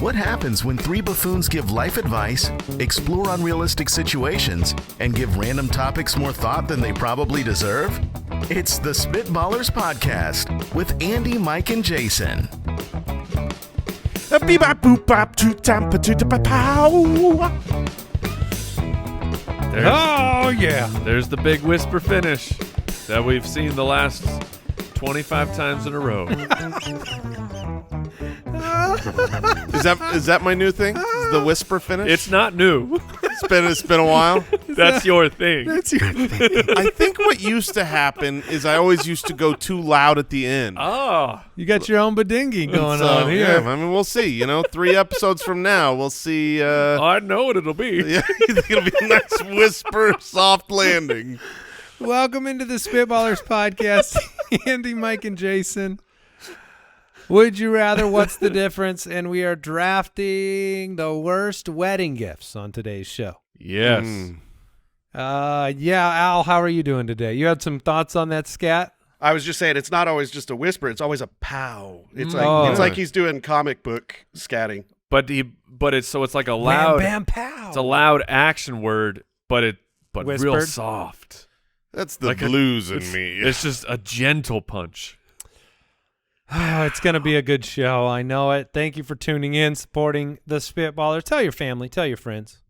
What happens when three buffoons give life advice, explore unrealistic situations, and give random topics more thought than they probably deserve? It's the Spitballers Podcast with Andy, Mike, and Jason. Oh, yeah. There's the big whisper finish that we've seen the last 25 times in a row. Is that my new thing? Is the whisper finish? It's not new. It's been a while. That's your thing. That's your thing. I think what used to happen is I always used to go too loud at the end. Oh. You got your own badingy going on here. Yeah, I mean, we'll see. 3 episodes from now, we'll see. I know what it'll be. Yeah, you think it'll be a nice whisper, soft landing. Welcome into the Spitballers Podcast. Andy, Mike, and Jason. Would you rather? What's the difference? And we are drafting the worst wedding gifts on today's show. Yes. Yeah, Al, how are you doing today? You had some thoughts on that scat? I was just saying, it's not always just a whisper; it's always a pow. It's like Oh. he's doing comic book scatting. But it's like a loud, Bam, bam, pow. it's a loud action word, but real Whispered? soft. That's the Like blues in me. It's just a gentle punch. Oh, it's going to be a good show. I know it. Thank you for tuning in, supporting the Spitballers. Tell your family. Tell your friends.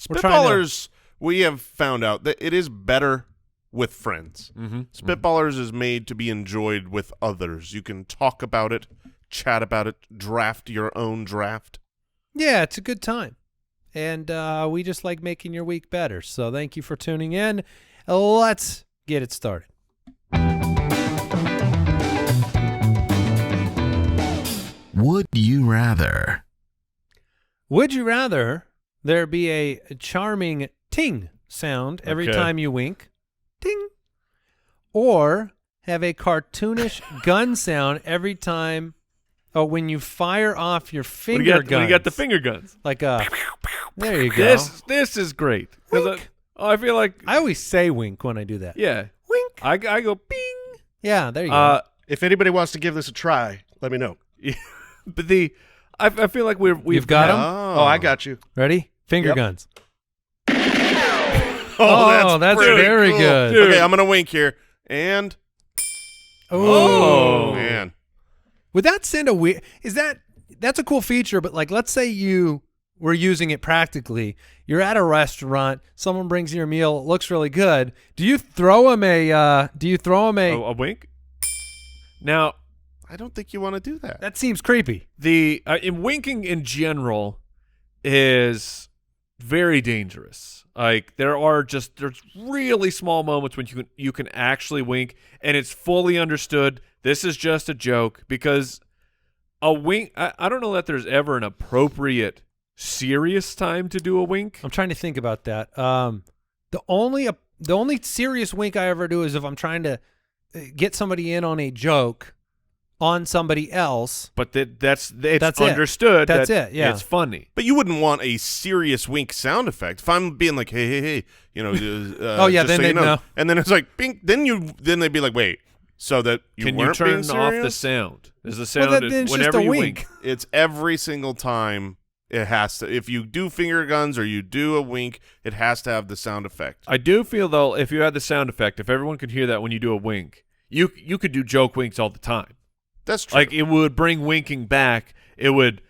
We're trying to- Spitballers, we have found out that it is better with friends. Mm-hmm. Spitballers is made to be enjoyed with others. You can talk about it, chat about it, draft your own draft. Yeah, it's a good time. And we just like making your week better. So thank you for tuning in. Let's get it started. Would you rather? Would you rather there be a charming ting sound every Okay. time you wink? Ting. Or have a cartoonish gun sound every time when you fire off your finger guns? When you got the finger guns. Like a there you go. This is great. 'Cause Wink. I feel like, I always say wink when I do that. yeah. Wink. I go bing. Yeah, there you go. If anybody wants to give this a try, let me know. But I feel like we've You've got 'em? Oh, I got you. Ready? Finger Yep. guns. Oh, that's pretty very cool. good. Dude. Okay, I'm going to wink here. And, Oh. man. Would that send a weird? That's a cool feature, but like, let's say you were using it practically. You're at a restaurant. Someone brings you your meal. It looks really good. Do you throw them a? A wink? Now, I don't think you want to do that. That seems creepy. in winking in general is very dangerous. Like there's really small moments when you can actually wink and it's fully understood. This is just a joke, because a wink, I don't know that there's ever an appropriate serious time to do a wink. I'm trying to think about that. The only serious wink I ever do is if I'm trying to get somebody in on a joke on somebody else. But that's That's understood. That's that it, yeah. It's funny. But you wouldn't want a serious wink sound effect. If I'm being like, hey, Oh, yeah, just then so they'd you know. And then it's like, bing, then they'd be like, wait, so that you Can you weren't turn being off the serious? sound? Is the Well, sound then it's just whenever a you wink. It's every single time it has to. If you do finger guns or you do a wink, it has to have the sound effect. I do feel, though, if you had the sound effect, if everyone could hear that when you do a wink, you could do joke winks all the time. That's true. Like, it would bring winking back. We would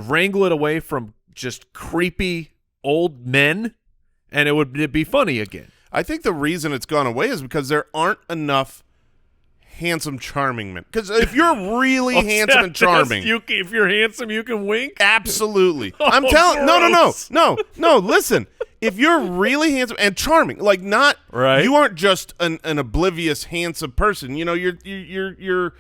wrangle it away from just creepy old men, and it'd be funny again. I think the reason it's gone away is because there aren't enough handsome, charming men. Because if you're really handsome and charming, if you're handsome, you can wink. absolutely. Oh, I'm telling. gross. No. Listen, if you're really handsome and charming, like not Right. you aren't just an oblivious handsome person. You're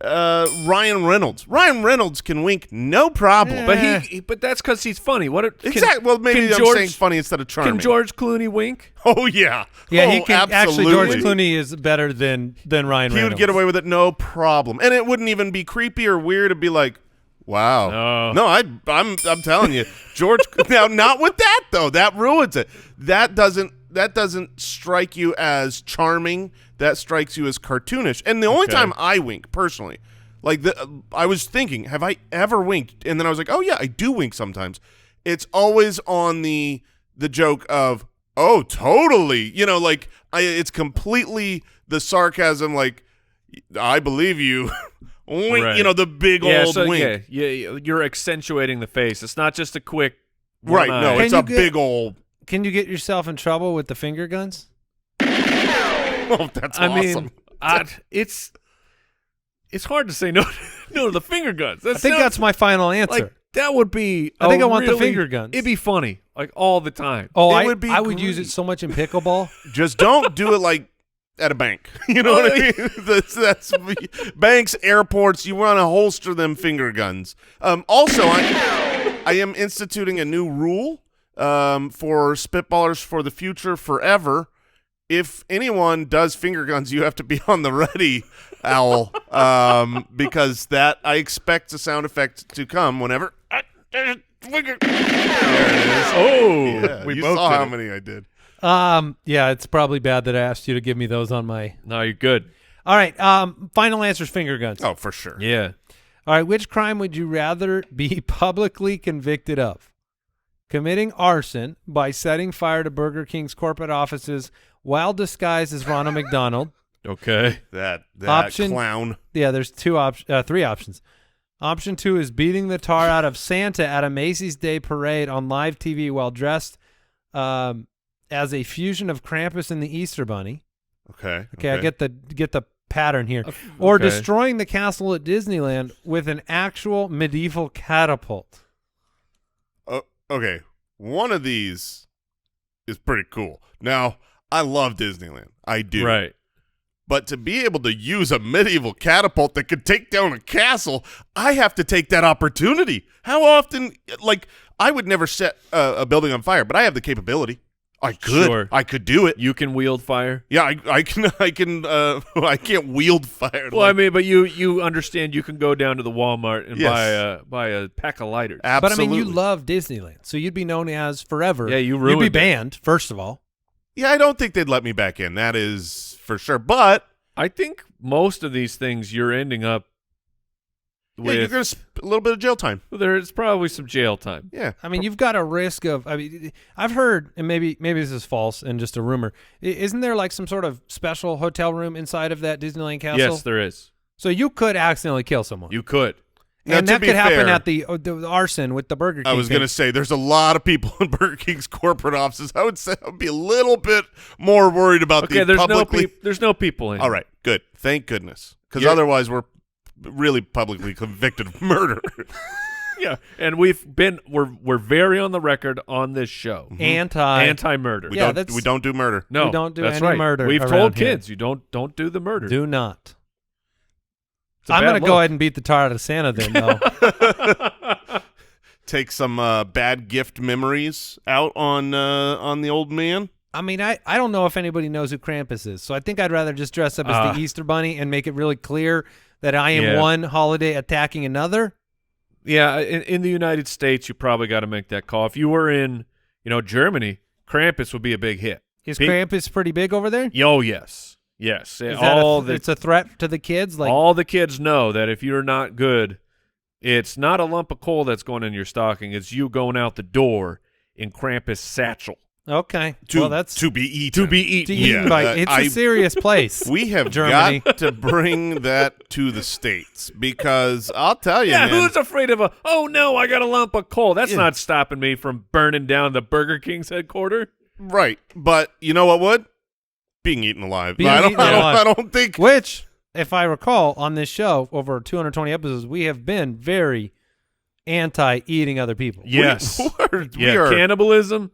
Ryan Reynolds. Ryan Reynolds can wink, no problem. Yeah. But that's because he's funny. Exactly. Well, maybe I'm saying funny instead of charming. Can George Clooney wink? Oh yeah. Yeah, oh, he can. absolutely. Actually, George Clooney is better than Ryan He Reynolds. would get away with it, no problem, and it wouldn't even be creepy or weird. It'd be like, wow. No, I'm telling you, George. Now, not with that though. That ruins it. That doesn't strike you as charming. That strikes you as cartoonish. And the only time I wink personally, Like I was thinking, have I ever winked? And then I was like, oh yeah, I do wink sometimes. It's always on the joke of, oh, totally. You know, like it's completely the sarcasm. Like, I believe you. Wink, Right. You know, the big old wink. Yeah, you're accentuating the face. It's not just a quick Right. one No, eye. it's a big old. Can you get yourself in trouble with the finger guns? Oh, that's awesome. It's hard to say no to the finger guns. I think that's my final answer. like that would be. I think I want the really- finger guns. It'd be funny, like all the time. oh, it I would be I would use great. it so much in pickleball. Just don't do it like at a bank. You know what I mean? That's banks, airports. You want to holster them finger guns. Also, I am instituting a new rule for Spitballers for the future forever. If anyone does finger guns, you have to be on the ready, Owl, because that I expect a sound effect to come whenever. There it is. Oh, Yeah, we you both saw did how it. many I did. Yeah, it's probably bad that I asked you to give me those on my. No, you're good. All right. Final answer's finger guns. Oh, for sure. Yeah. All right. Which crime would you rather be publicly convicted of? Committing arson by setting fire to Burger King's corporate offices while disguised as Ronald McDonald. Okay. That Option- clown. Yeah, there's three options. Option 2 is beating the tar out of Santa at a Macy's Day Parade on live TV while dressed as a fusion of Krampus and the Easter Bunny. Okay. Okay, I get the pattern here. Or Okay. destroying the castle at Disneyland with an actual medieval catapult. Okay. One of these is pretty cool. Now, I love Disneyland. I do. Right. But to be able to use a medieval catapult that could take down a castle, I have to take that opportunity. How often, like, I would never set a building on fire, but I have the capability. I could. Sure. I could do it. You can wield fire. Yeah, I can. I can't wield fire. Well, I mean, but you understand you can go down to the Walmart and Yes. buy a pack of lighters. Absolutely. But I mean, you love Disneyland, so you'd be known as forever. Yeah, you You'd ruined be it. banned, first of all. Yeah, I don't think they'd let me back in. That is for sure. But I think most of these things you're ending up yeah, with. you're gonna a little bit of jail time. There's probably some jail time. Yeah. I mean, you've got a risk of. I mean, I've heard, and maybe this is false and just a rumor. Isn't there like some sort of special hotel room inside of that Disneyland castle? Yes, there is. So you could accidentally kill someone. You could. Now, and to that be could happen fair, at the arson with the Burger King. I was going to say, there's a lot of people in Burger King's corporate offices. I would say I would be a little bit more worried about Okay, the there's publicly. there's no people in. All right, good. Thank goodness, because Yeah. otherwise we're really publicly convicted of murder. Yeah, and we're very on the record on this show. Anti-murder. We Yeah, we don't do murder. No, We don't do that's any right. murder We've around told here. kids you don't do the murder. Do not. It's a I'm bad going to go look. ahead and beat the tar out of Santa then, though. Take some bad gift memories out on the old man. I mean, I don't know if anybody knows who Krampus is, so I think I'd rather just dress up as the Easter Bunny and make it really clear that I am Yeah. one holiday attacking another. Yeah, in the United States, you probably got to make that call. If you were in, Germany, Krampus would be a big hit. Is Big- Krampus pretty big over there? Oh, yes. Is that it's a threat to the kids? Like, all the kids know that if you're not good, it's not a lump of coal that's going in your stocking. It's you going out the door in Krampus satchel. okay, To that's to be eaten. To be eaten. to eaten by. It's a serious place. We have Germany. got to bring that to the States because I'll tell you, Yeah, man, who's afraid of oh no, I got a lump of coal. That's Yeah. not stopping me from burning down the Burger King's headquarters. right. But you know what would? Being eaten alive. Being eaten alive. I don't think. Which, if I recall, on this show over 220 episodes, we have been very anti-eating other people. Yes. We are. Cannibalism.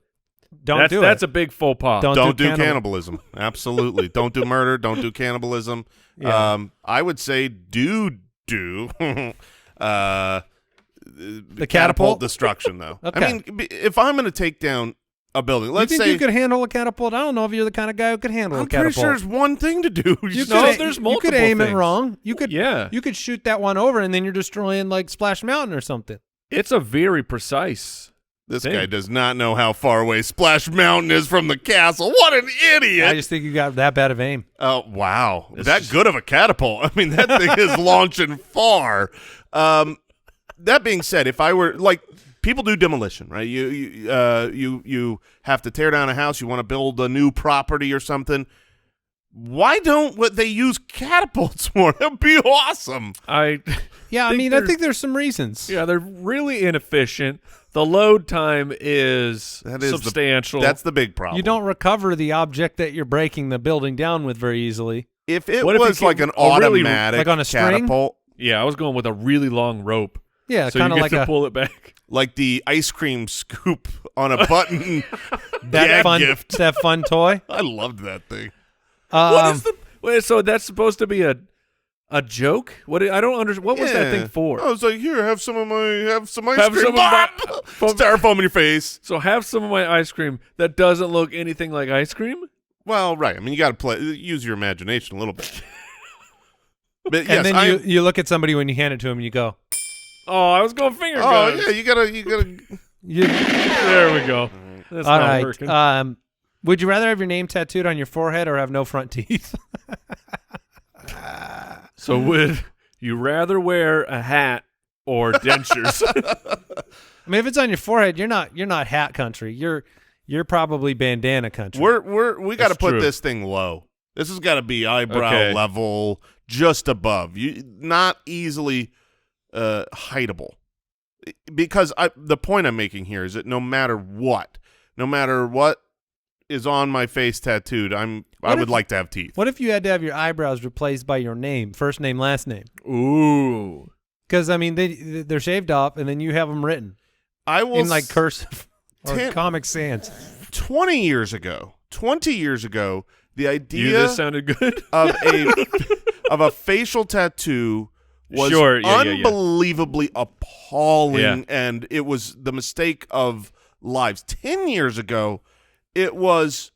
Don't do it. That's a big faux pas. Don't do cannibal- cannibalism. Absolutely. Don't do murder. Don't do cannibalism. Yeah. I would say do the catapult? destruction, though. Okay. I mean, if I'm going to take down a building, You let's think say you could handle a catapult? I don't know if you're the kind of guy who could handle I'm a catapult. pretty sure there's one thing to do. You No, could, there's you multiple could aim it things. wrong. You could, Yeah. you could shoot that one over, and then you're destroying like Splash Mountain or something. It's a very precise. This guy does not know how far away Splash Mountain is from the castle. What an idiot! I just think you got that bad of aim. Oh, wow. That good of a catapult. I mean, that thing is launching far. That being said, if I were, like, people do demolition, right? You have to tear down a house. You want to build a new property or something. Why don't they use catapults more? That would be awesome. I think there's some reasons. Yeah, they're really inefficient. The load time is substantial. That's the big problem. You don't recover the object that you're breaking the building down with very easily. If it was like an automatic like on a string? catapult. Yeah, I was going with a really long rope. Yeah, so kind of like to pull it back. Like the ice cream scoop on a button. that fun toy. I loved that thing. What is the? Wait, so that's supposed to be a joke? What I don't understand. What was that thing for? I was like, here, have some ice cream. Styrofoam in your face. So have some of my ice cream that doesn't look anything like ice cream. Well, right. I mean, you got to use your imagination a little bit. But and yes, then you look at somebody when you hand it to them, and you go, "Oh, I was going finger guns." Oh yeah, you gotta. There we go. That's all not right. working. Would you rather have your name tattooed on your forehead or have no front teeth? So would you rather wear a hat or dentures? I mean, if it's on your forehead, you're not hat country. You're probably bandana country. We got to put true. this thing low. This has got to be eyebrow level, just above. Not easily hideable. Because the point I'm making here is that no matter what is on my face tattooed, I would like to have teeth. What if you had to have your eyebrows replaced by your name, first name, last name? Ooh. Because I mean, they're shaved off, and then you have them written. I will in like cursive or Comic Sans. 20 years ago, the idea this sounded good of a facial tattoo was unbelievably appalling, and it was the mistake of lives. 10 years ago, it was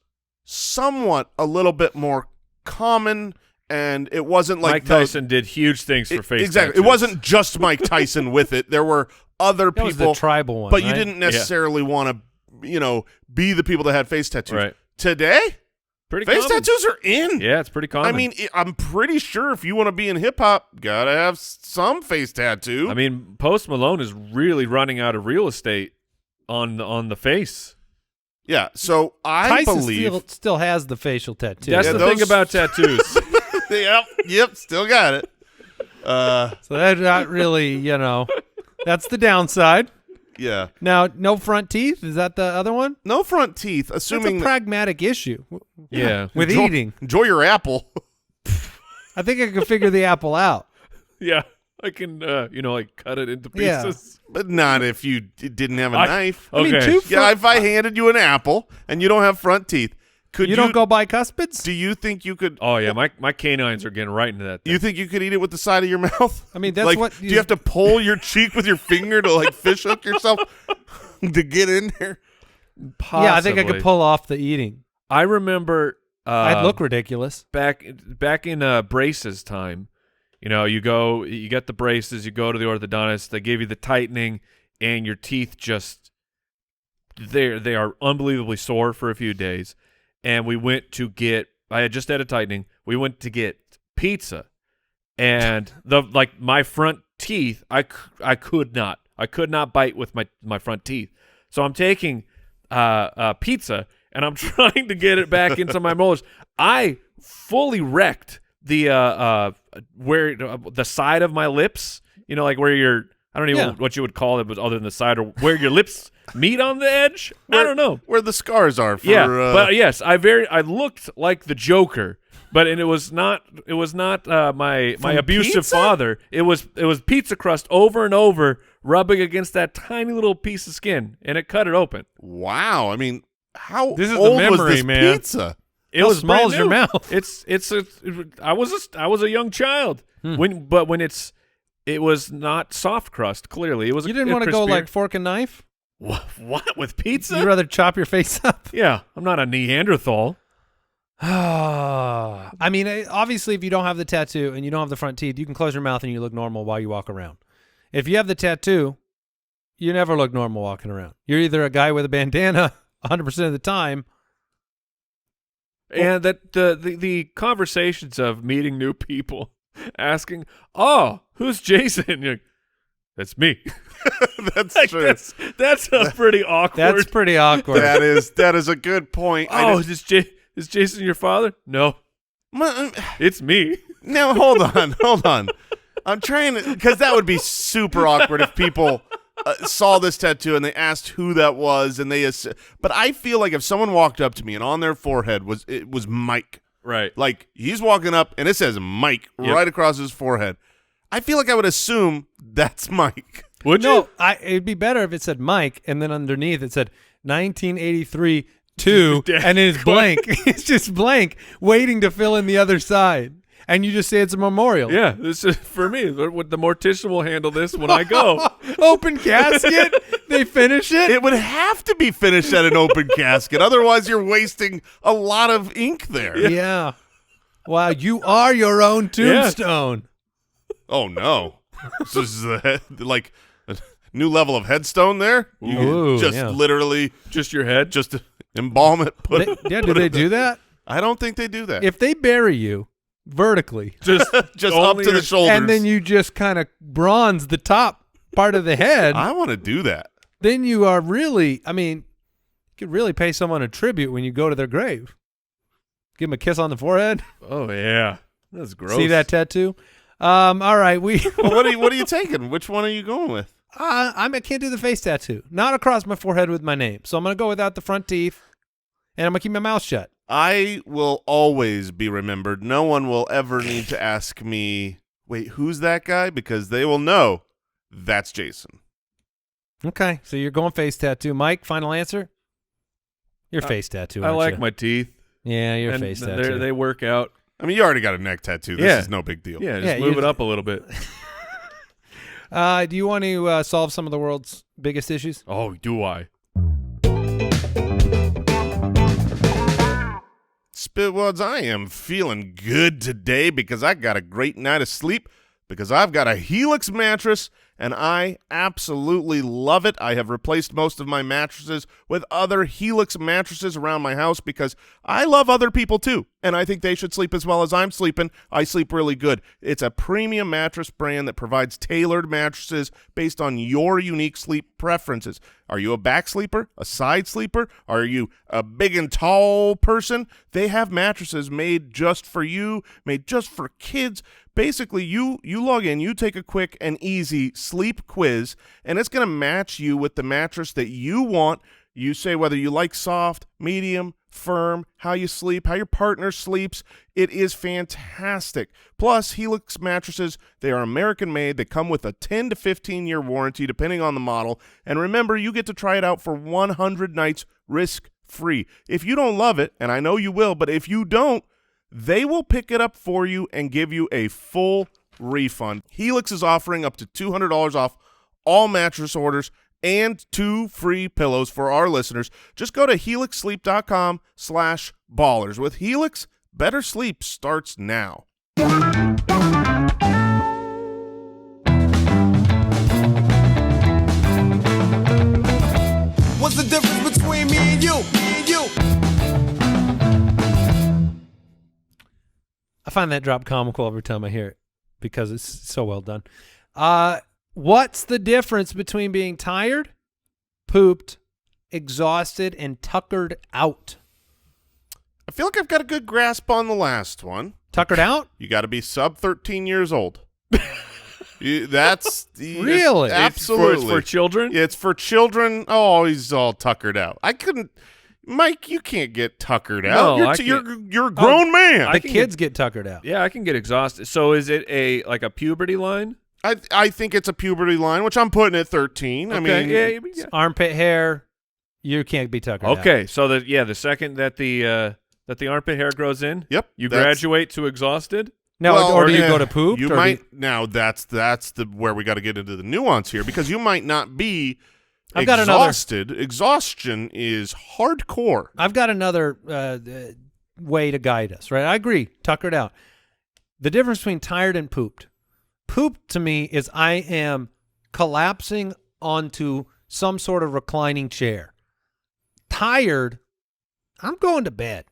somewhat a little bit more common, and it wasn't like Mike Tyson did huge things for face exactly. tattoos. It wasn't just Mike Tyson with it. There were other people, was the tribal one, but right? you didn't necessarily want to, be the people that had face tattoos. Right. Today, pretty face common. tattoos are in. Yeah, it's pretty common. I mean, I'm pretty sure if you want to be in hip hop, gotta have some face tattoo. I mean, Post Malone is really running out of real estate on the face. Yeah, so I Tyson believe still has the facial tattoo. That's the thing about tattoos. yep, still got it. So that's not really, that's the downside. Yeah. Now, no front teeth. Is that the other one? No front teeth, assuming that's a pragmatic issue. Yeah. With eating. Enjoy your apple. I think I could figure the apple out. Yeah. I can, cut it into Yeah. pieces. But not if you didn't have a knife. Okay. I mean, If I handed you an apple and you don't have front teeth, could you don't go by cuspids? Do you think you could? Oh yeah, my canines are getting right into that thing. You think you could eat it with the side of your mouth? I mean, that's like, what. Do you have to pull your cheek with your finger to like fish hook yourself to get in there? Possibly. Yeah, I think I could pull off the eating. I remember. I'd look ridiculous. Back in braces time. You get the braces, you go to the orthodontist, they give you the tightening, and your teeth they are unbelievably sore for a few days. And I had just had a tightening. We went to get pizza, and my front teeth, I could not bite with my front teeth. So I'm taking pizza, and I'm trying to get it back into my molars. I fully wrecked the where the side of my lips, like where I don't even know what you would call it, but other than the side, or where your lips meet on the edge. I don't know where the scars are. But yes, I looked like the Joker, but it was not my abusive pizza? father. It was pizza crust over and over, rubbing against that tiny little piece of skin, and it cut it open. Wow, I mean, how This is old the memory, was this man. pizza? It How was small brand is your new. mouth? I was a young child when it was not soft crust. Clearly, it was. You didn't want to go crispier. like fork and knife? What with pizza? You'd rather chop your face up? Yeah, I'm not a Neanderthal. I mean, obviously, if you don't have the tattoo and you don't have the front teeth, you can close your mouth and you look normal while you walk around. If you have the tattoo you never look normal walking around. You're either a guy with a bandana 100% of the time. And that the conversations of meeting new people, asking, "Oh, who's Jason?" You're like, "That's me." That's Like, true. that's a pretty awkward. That's pretty awkward. That is a good point. Oh, is Jason your father? No, it's me. Now hold on. I'm trying to, because that would be super awkward if people saw this tattoo and they asked who that was, and but I feel like if someone walked up to me and on their forehead was Mike, Right. like he's walking up and it says Mike right across his forehead, I feel like I would assume that's Mike. Would you? No, it'd be better if it said Mike and then underneath it said 1983 2 and it's blank. It's just blank, waiting to fill in the other side. And you just say it's a memorial. Yeah, this is for me. The mortician will handle this when I go. Open casket. They finish it. It would have to be finished at an open casket. Otherwise, you're wasting a lot of ink there. Yeah. Wow, you are your own tombstone. Oh, no. So this is like a new level of headstone there? You Ooh, just yeah. literally Just your head? just embalm it. Do they do that? I don't think they do that. If they bury you vertically Just Just up only to the your- shoulders. and then you just kind of bronze the top part of the head, I want to do that. then you are really, you could really pay someone a tribute when you go to their grave. Give them a kiss on the forehead. Oh yeah, that's gross. See that tattoo? All right, Well, what are you taking? Which one are you going with? I can't do the face tattoo. Not across my forehead with my name. So I'm going to go without the front teeth, and I'm going to keep my mouth shut. I will always be remembered. No one will ever need to ask me, wait, who's that guy? Because they will know that's Jason. Okay, so you're going face tattoo. Mike, final answer? Your face tattoo, I aren't you? you? My teeth. Yeah, your And face they're- tattoo. They work out. I mean, you already got a neck tattoo. This Yeah. is no big deal. Yeah, just Yeah, move you- it up a little bit. Do you want to solve some of the world's biggest issues? Oh, do I? Spitwads, I am feeling good today because I got a great night of sleep because I've got a Helix mattress and I absolutely love it. I have replaced most of my mattresses with other Helix mattresses around my house because I love other people too, and I think they should sleep as well as I'm sleeping. I sleep really good. It's a premium mattress brand that provides tailored mattresses based on your unique sleep preferences. Are you a back sleeper, a side sleeper? Are you a big and tall person? They have mattresses made just for you, made just for kids. Basically, you log in, you take a quick and easy sleep quiz, and it's going to match you with the mattress that you want. You say whether you like soft, medium, firm, how you sleep, how your partner sleeps. It is fantastic. Plus, Helix mattresses, they are American-made. They come with a 10 to 15-year warranty, depending on the model. And remember, you get to try it out for 100 nights risk-free. If you don't love it, and I know you will, but if you don't, they will pick it up for you and give you a full refund. Helix is offering up to $200 off all mattress orders and 2 free pillows for our listeners. Just go to helixsleep.com/ballers. With Helix, better sleep starts now. What's the difference between me and you? Me and you. I find that drop comical every time I hear it because it's so well done. What's the difference between being tired, pooped, exhausted, and tuckered out? I feel like I've got a good grasp on the last one. Tuckered out? You got to be sub 13 years old. That's Really? absolutely It's for children? It's for children. Oh, he's all tuckered out. I couldn't. Mike, you can't get tuckered out. No, You're a grown man. The kids get tuckered out. Yeah, I can get exhausted. So is it like a puberty line? I think it's a puberty line, which I'm putting at 13. I mean, yeah. Armpit hair, you can't be tuckered out. Okay, so the second that the armpit hair grows in, Yep, you that's- graduate to exhausted. Now, Well, or do you yeah, go to poop? You or might now. That's the where we got to get into the nuance here because you might not be I've got another- exhausted. Exhaustion is hardcore. I've got another way to guide us, right? I agree, tuckered out. The difference between tired and pooped. Pooped to me is I am collapsing onto some sort of reclining chair. Tired, I'm going to bed.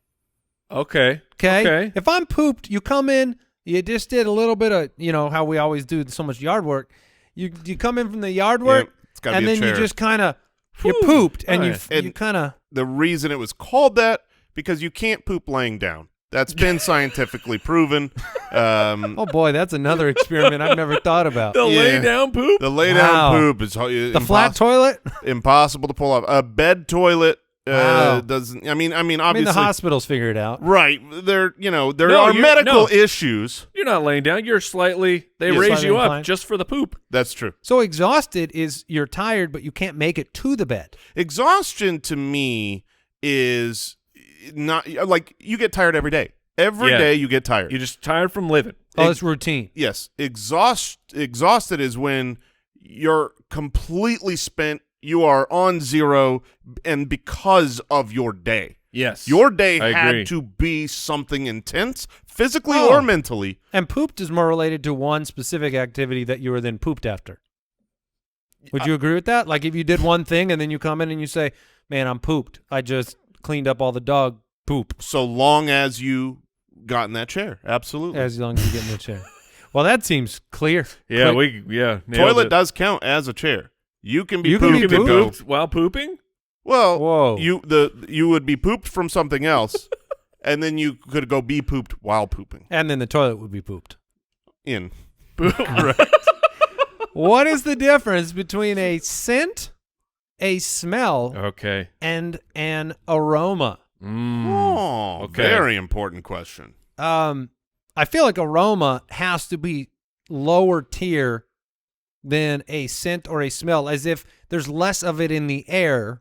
Okay. Okay. If I'm pooped, you come in, you just did a little bit of, how we always do so much yard work. You come in from the yard work, it's gotta and be a then chair. you just kind of, you pooped, and Right. you kind of. The reason it was called that, because you can't poop laying down. That's been scientifically proven. Oh boy, that's another experiment I've never thought about. The lay down poop? The lay Wow. down poop is The flat toilet? impossible to pull off. A bed toilet Wow. doesn't. I mean, I mean, obviously, the hospitals figure it out. right? There No, are you're- medical no. issues. You're not laying down. You're slightly. They Yeah, raise slightly you up inclined. just for the poop. That's true. So exhausted is you're tired, but you can't make it to the bed. Exhaustion to me is not like you get tired every day. Every Yeah. day you get tired. You're just tired from living. Oh, it's routine. Yes, exhausted is when you're completely spent. You are on zero, and because of your day. Yes. Your day I had agree. to be something intense, physically Oh. or mentally. And pooped is more related to one specific activity that you were then pooped after. Would you agree with that? Like if you did one thing and then you come in and you say, man, I'm pooped. I just cleaned up all the dog poop. So long as you got in that chair, absolutely. As long as you get in the chair. Well, that seems clear. Yeah, Quick. nailed Toilet it. does count as a chair. You can be You can pooped. be You can be Poop. pooped while pooping? Well, Whoa. you would be pooped from something else, and then you could go be pooped while pooping. And then the toilet would be pooped. In Right. What is the difference between a scent, a smell, Okay. and an aroma? oh, okay. very important question. I feel like aroma has to be lower tier than a scent or a smell, as if there's less of it in the air.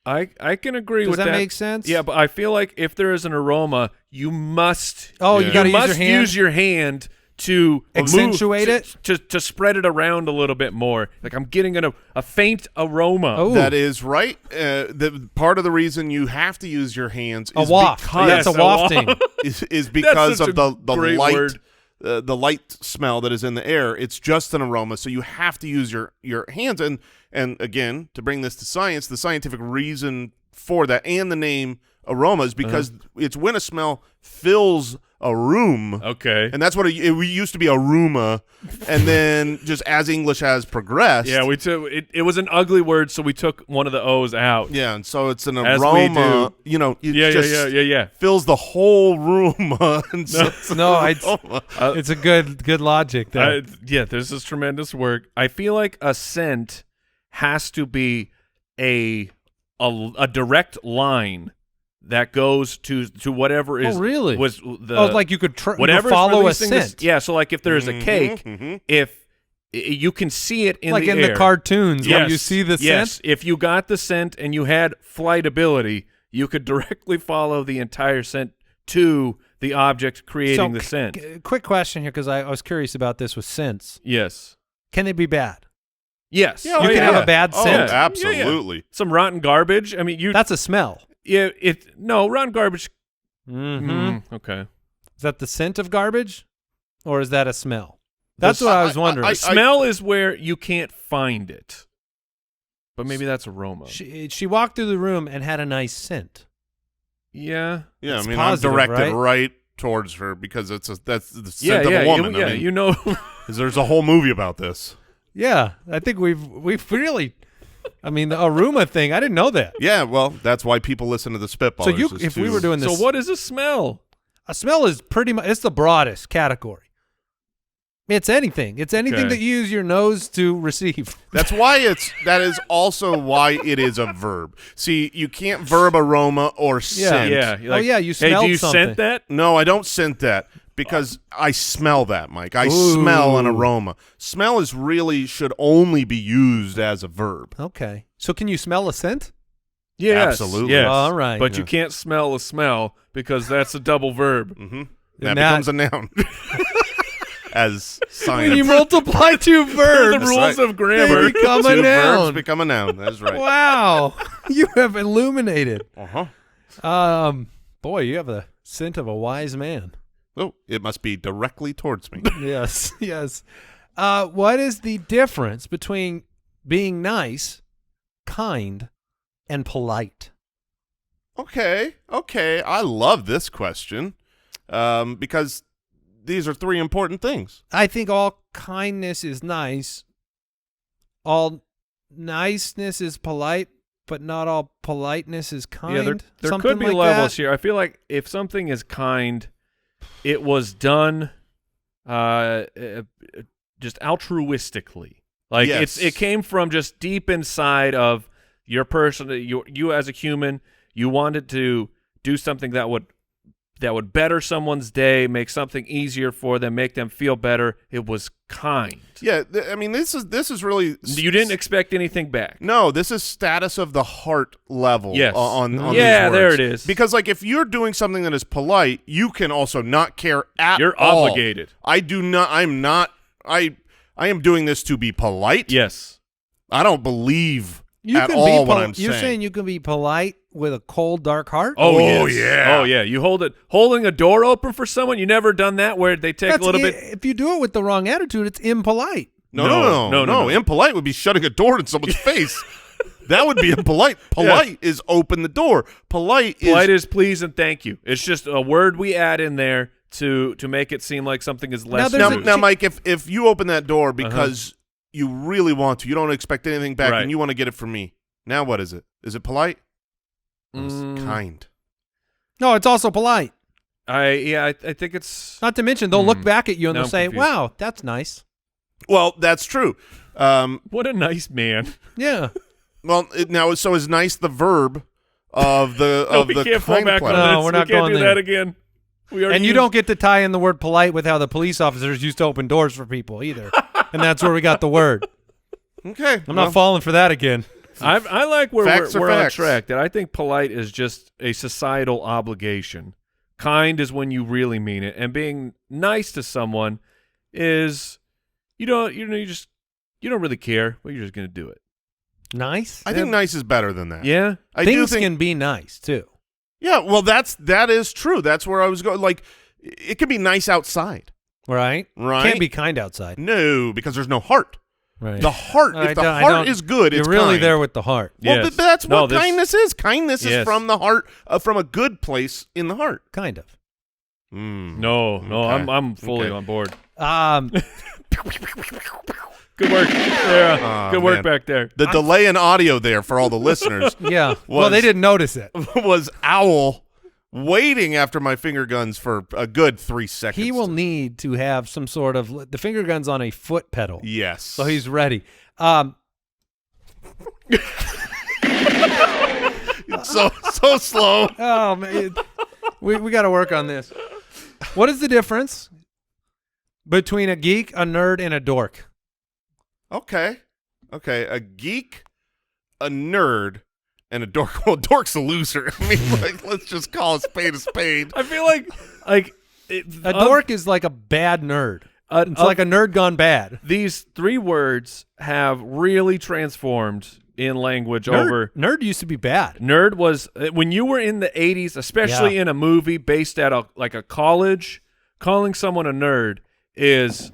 I can agree Does with that that. make sense? Yeah, but I feel like if there is an aroma, you must Oh, Yeah. you got to you use your must hand. use your hand to Accentuate move, to spread it around a little bit more. Like I'm getting a faint aroma. Oh. That is right. The part of the reason you have to use your hands A is waft. because That's a wafting. is because such of a the great light word. The light smell that is in the air. It's just an aroma, so you have to use your hands. And again, to bring this to science, the scientific reason for that and the name aroma is because it's when a smell fills a room. Okay. And that's what it used to be, Arooma, and then just as English has progressed, Yeah, we took it was an ugly word, so we took one of the O's out. yeah, and so it's an As we aroma. do. You know, it Yeah, just yeah. fills the whole room. And so it's an No, it's aroma. it's a good logic there. Yeah, this is tremendous work. I feel like a scent has to be a direct line that goes to whatever is really? was the like you could whatever's follow a releasing this- scent. yeah, so like if there's a cake, mhm. if you can see it in like the in air. the cartoons where you see the Yes, scent. if you got the scent and you had flight ability, you could directly follow the entire scent to the object creating the scent. Quick question here, because I was curious about this with scents. Yes. Can it be bad? Yes. Yeah, You oh, can yeah. have a bad Oh, scent. absolutely. Some rotten garbage. I mean, That's a smell. rotten garbage. Mm-hmm. Okay. Is that the scent of garbage, or is that a smell? That's what I was wondering. Smell is where you can't find it. But maybe that's aroma. She walked through the room and had a nice scent. Yeah. Yeah, It's I mean, positive, I'm directed right? right towards her because that's the scent Yeah, of yeah, a woman. yeah. I mean, You know. 'cause there's a whole movie about this. Yeah, I think we've really. I mean, the Arooma thing. I didn't know that. Yeah, well, that's why people listen to the Spitballers. So is if to- we were doing So this, what is a smell? a smell is pretty much it's the broadest category. It's anything. It's anything Okay. that you use your nose to receive. That's why that is also why it is a verb. See, you can't verb aroma or scent. Yeah. Oh, yeah, you Hey, smelled do you something. scent that? No, I don't scent that because I smell that, Mike. I Ooh. smell an aroma. Smell should only be used as a verb. Okay. So can you smell a scent? Yes. Absolutely. Yes. All right. But you can't smell a smell because that's a double verb. Mm-hmm. And That that- becomes a noun. As When you science. multiply two The verbs, rules right. of grammar. They become a Two verbs noun. become a noun. That's right. Wow, you have illuminated. Uh-huh. Boy, you have the scent of a wise man. Oh, it must be directly towards me. Yes, yes. What is the difference between being nice, kind and polite? Okay. I love this question because these are three important things. I think all kindness is nice. All niceness is polite, but not all politeness is kind. Yeah, there Something could be like levels that. here. I feel like if something is kind, it was done just altruistically. Like Yes. it came from just deep inside of your person. You as a human, you wanted to do something that would better someone's day, make something easier for them, make them feel better. It was kind. Yeah, I mean, this is really You didn't expect anything back. No, this is status of the heart level. Yes. On Yeah, these words. there it is. Because like if you're doing something that is polite, you can also not care at You're all. obligated. I do not. I'm not. I am doing this to be polite. Yes. I don't believe You at can all be what I'm You're saying you can be polite with a cold, dark heart? Oh, yes. yeah. Oh yeah. You holding a door open for someone. You never done that where they take a little bit. If you do it with the wrong attitude, it's impolite. No. Impolite would be shutting a door in someone's face. That would be impolite. Polite is open the door. Polite is please and thank you. It's just a word we add in there to make it seem like something is less. Now, Mike, if you open that door because you really want to, you don't expect anything back, Right. and you want to get it from me. Now, what is it? Is it polite? Or is it kind? No, it's also polite. I think it's Not to mention, they'll look back at you and Now they'll I'm say, confused. wow, that's nice. Well, that's true. what a nice man. Yeah. Well, so is nice the verb of the No, of we the can't fall kind back plan? on No, this. we're not we can't going do there. that again. We already And you used- don't get to tie in the word polite with how the police officers used to open doors for people either. And that's where we got the word. Okay, I'm not falling for that again. I like where Facts are we're on facts. track. That I think polite is just a societal obligation. Kind is when you really mean it, and being nice to someone is you don't really care, but you're just gonna do it. Nice? I think nice is better than that. Yeah. I do Things think. can be nice, too. Yeah, well, that is true. That's where I was going. Like, it can be nice outside, Right? right? Can't be kind outside. No, because there's no heart. Right. The heart, I if the don't- I heart don't- is good, You're it's really kind. there with the heart. Well, Yes. but that's No, what this- kindness is. Kindness is Yes. from the heart, from a good place in the heart. Kind of. No, Okay. I'm fully Okay. on board. Good work. Yeah. Oh, Good work man. back there. The delay in audio there for all the listeners Yeah. Well, they didn't notice it. was Owl waiting after my finger guns for a good 3 seconds. He will need to have some sort of the finger guns on a foot pedal. Yes. So he's ready. so slow. Oh man, we got to work on this. What is the difference between a geek, a nerd, and a dork? Okay. A geek, a nerd, and a dork. Well, dork's a loser. I mean, like, let's just call a spade a spade. I feel like A dork is like a bad nerd. It's like a nerd gone bad. These three words have really transformed in language over. Nerd used to be bad. Nerd was when you were in the 80s, especially in a movie based at a college. Calling someone a nerd is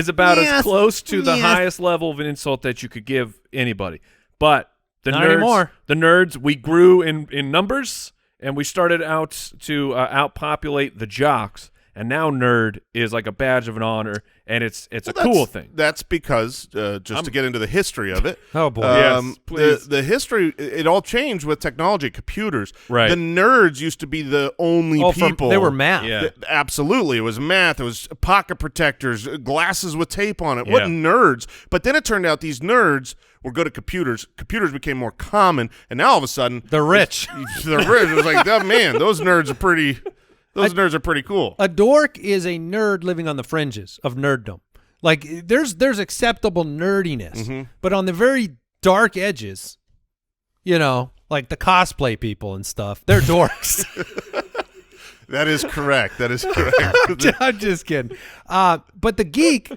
about as close to the highest level of an insult that you could give anybody. But the Not nerds, anymore. the nerds, we grew in numbers and we started out to outpopulate the jocks. And now nerd is like a badge of an honor, and it's a cool thing. That's because, to get into the history of it. Oh, boy. Yes, please. The history, it all changed with technology, computers. Right. The nerds used to be the only people. They were math. Yeah. Absolutely. It was math. It was pocket protectors, glasses with tape on it. Yeah. What nerds? But then it turned out these nerds were good at computers. Computers became more common, and now all of a sudden. They're rich. They're rich. It was like, oh, man, those nerds are pretty. Those nerds are pretty cool. A dork is a nerd living on the fringes of nerddom. Like there's acceptable nerdiness, but on the very dark edges, like the cosplay people and stuff, they're dorks. That is correct. I'm just kidding. But the geek,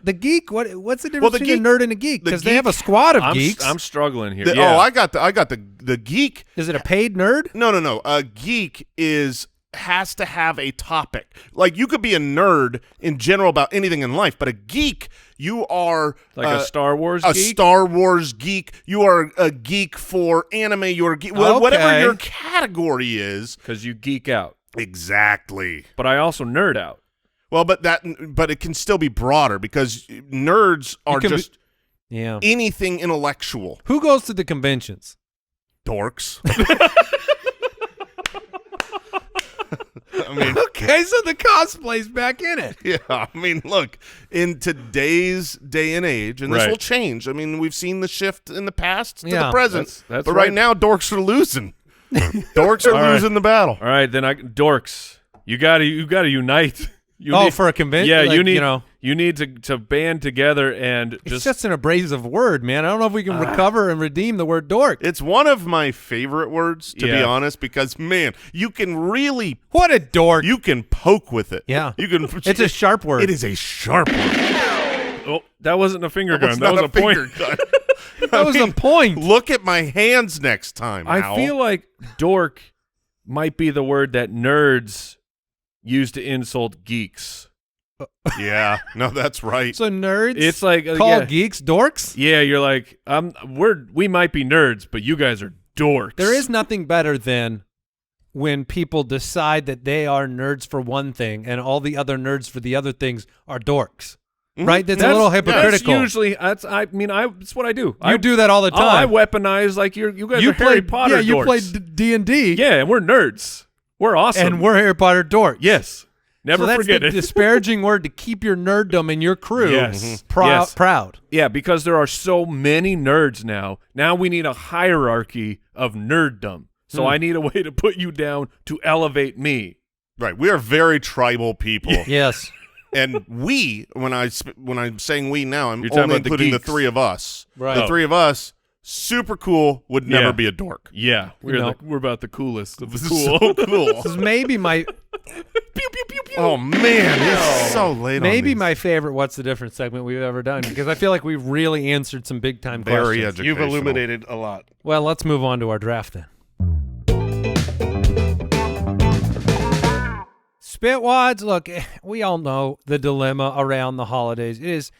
what's the difference between a nerd and a geek? Because they have a squad of geeks. I'm struggling here. Oh, I got the geek. Is it a paid nerd? No. A geek is has to have a topic. Like, you could be a nerd in general about anything in life, but a geek, you are like a Star Wars a geek? Star Wars geek. You are a geek for anime. You're a geek, whatever your category is, because you geek out. Exactly. But I also nerd out. Well, but it can still be broader because nerds are just anything intellectual. Who goes to the conventions? Dorks. I mean, okay, so the cosplay's back in it. Yeah, I mean, look, in today's day and age, and this will change. I mean, we've seen the shift in the past to the present, that's but right now, dorks are losing. Dorks are losing the battle. All right, then dorks, you gotta unite. For a convention? Yeah, you need to band together and it's just an abrasive word, man. I don't know if we can recover and redeem the word dork. It's one of my favorite words, to be honest, because, man, you can really... What a dork. You can poke with it. Yeah. You can. It's a sharp word. It is a sharp word. Oh, that wasn't a finger gun. That was a finger point. gun. That was a point. Look at my hands next time, I Hal. feel like dork might be the word that nerds use to insult geeks. Yeah, no, that's right. So nerds it's like call geeks dorks? Yeah, you're like, we might be nerds, but you guys are dorks. There is nothing better than when people decide that they are nerds for one thing and all the other nerds for the other things are dorks. Mm-hmm. Right? That's a little hypocritical. That's usually that's what I do. You do that all the time. I weaponize like you guys are Harry Potter dorks. Yeah, you play D&D. Yeah, and we're nerds. We're awesome. And we're Harry Potter dorks. Yes. Never forget it. Disparaging word to keep your nerddom in your crew. Yes. Proud. Yeah, because there are so many nerds now. Now we need a hierarchy of nerddom. So I need a way to put you down to elevate me. Right. We are very tribal people. Yes. And when I'm saying we now, I'm talking only about including the geeks. three of us. Right. The three of us, super cool, would never be a dork. Yeah, we're about the coolest of the This cool. is so cool. This is maybe my Pew, pew, pew, pew. Oh man, it's so late. Maybe on my favorite "What's the Difference" segment we've ever done, because I feel like we've really answered some big time Very questions. educational. You've illuminated a lot. Well, let's move on to our draft then. Spitwads, look, we all know the dilemma around the holidays. It is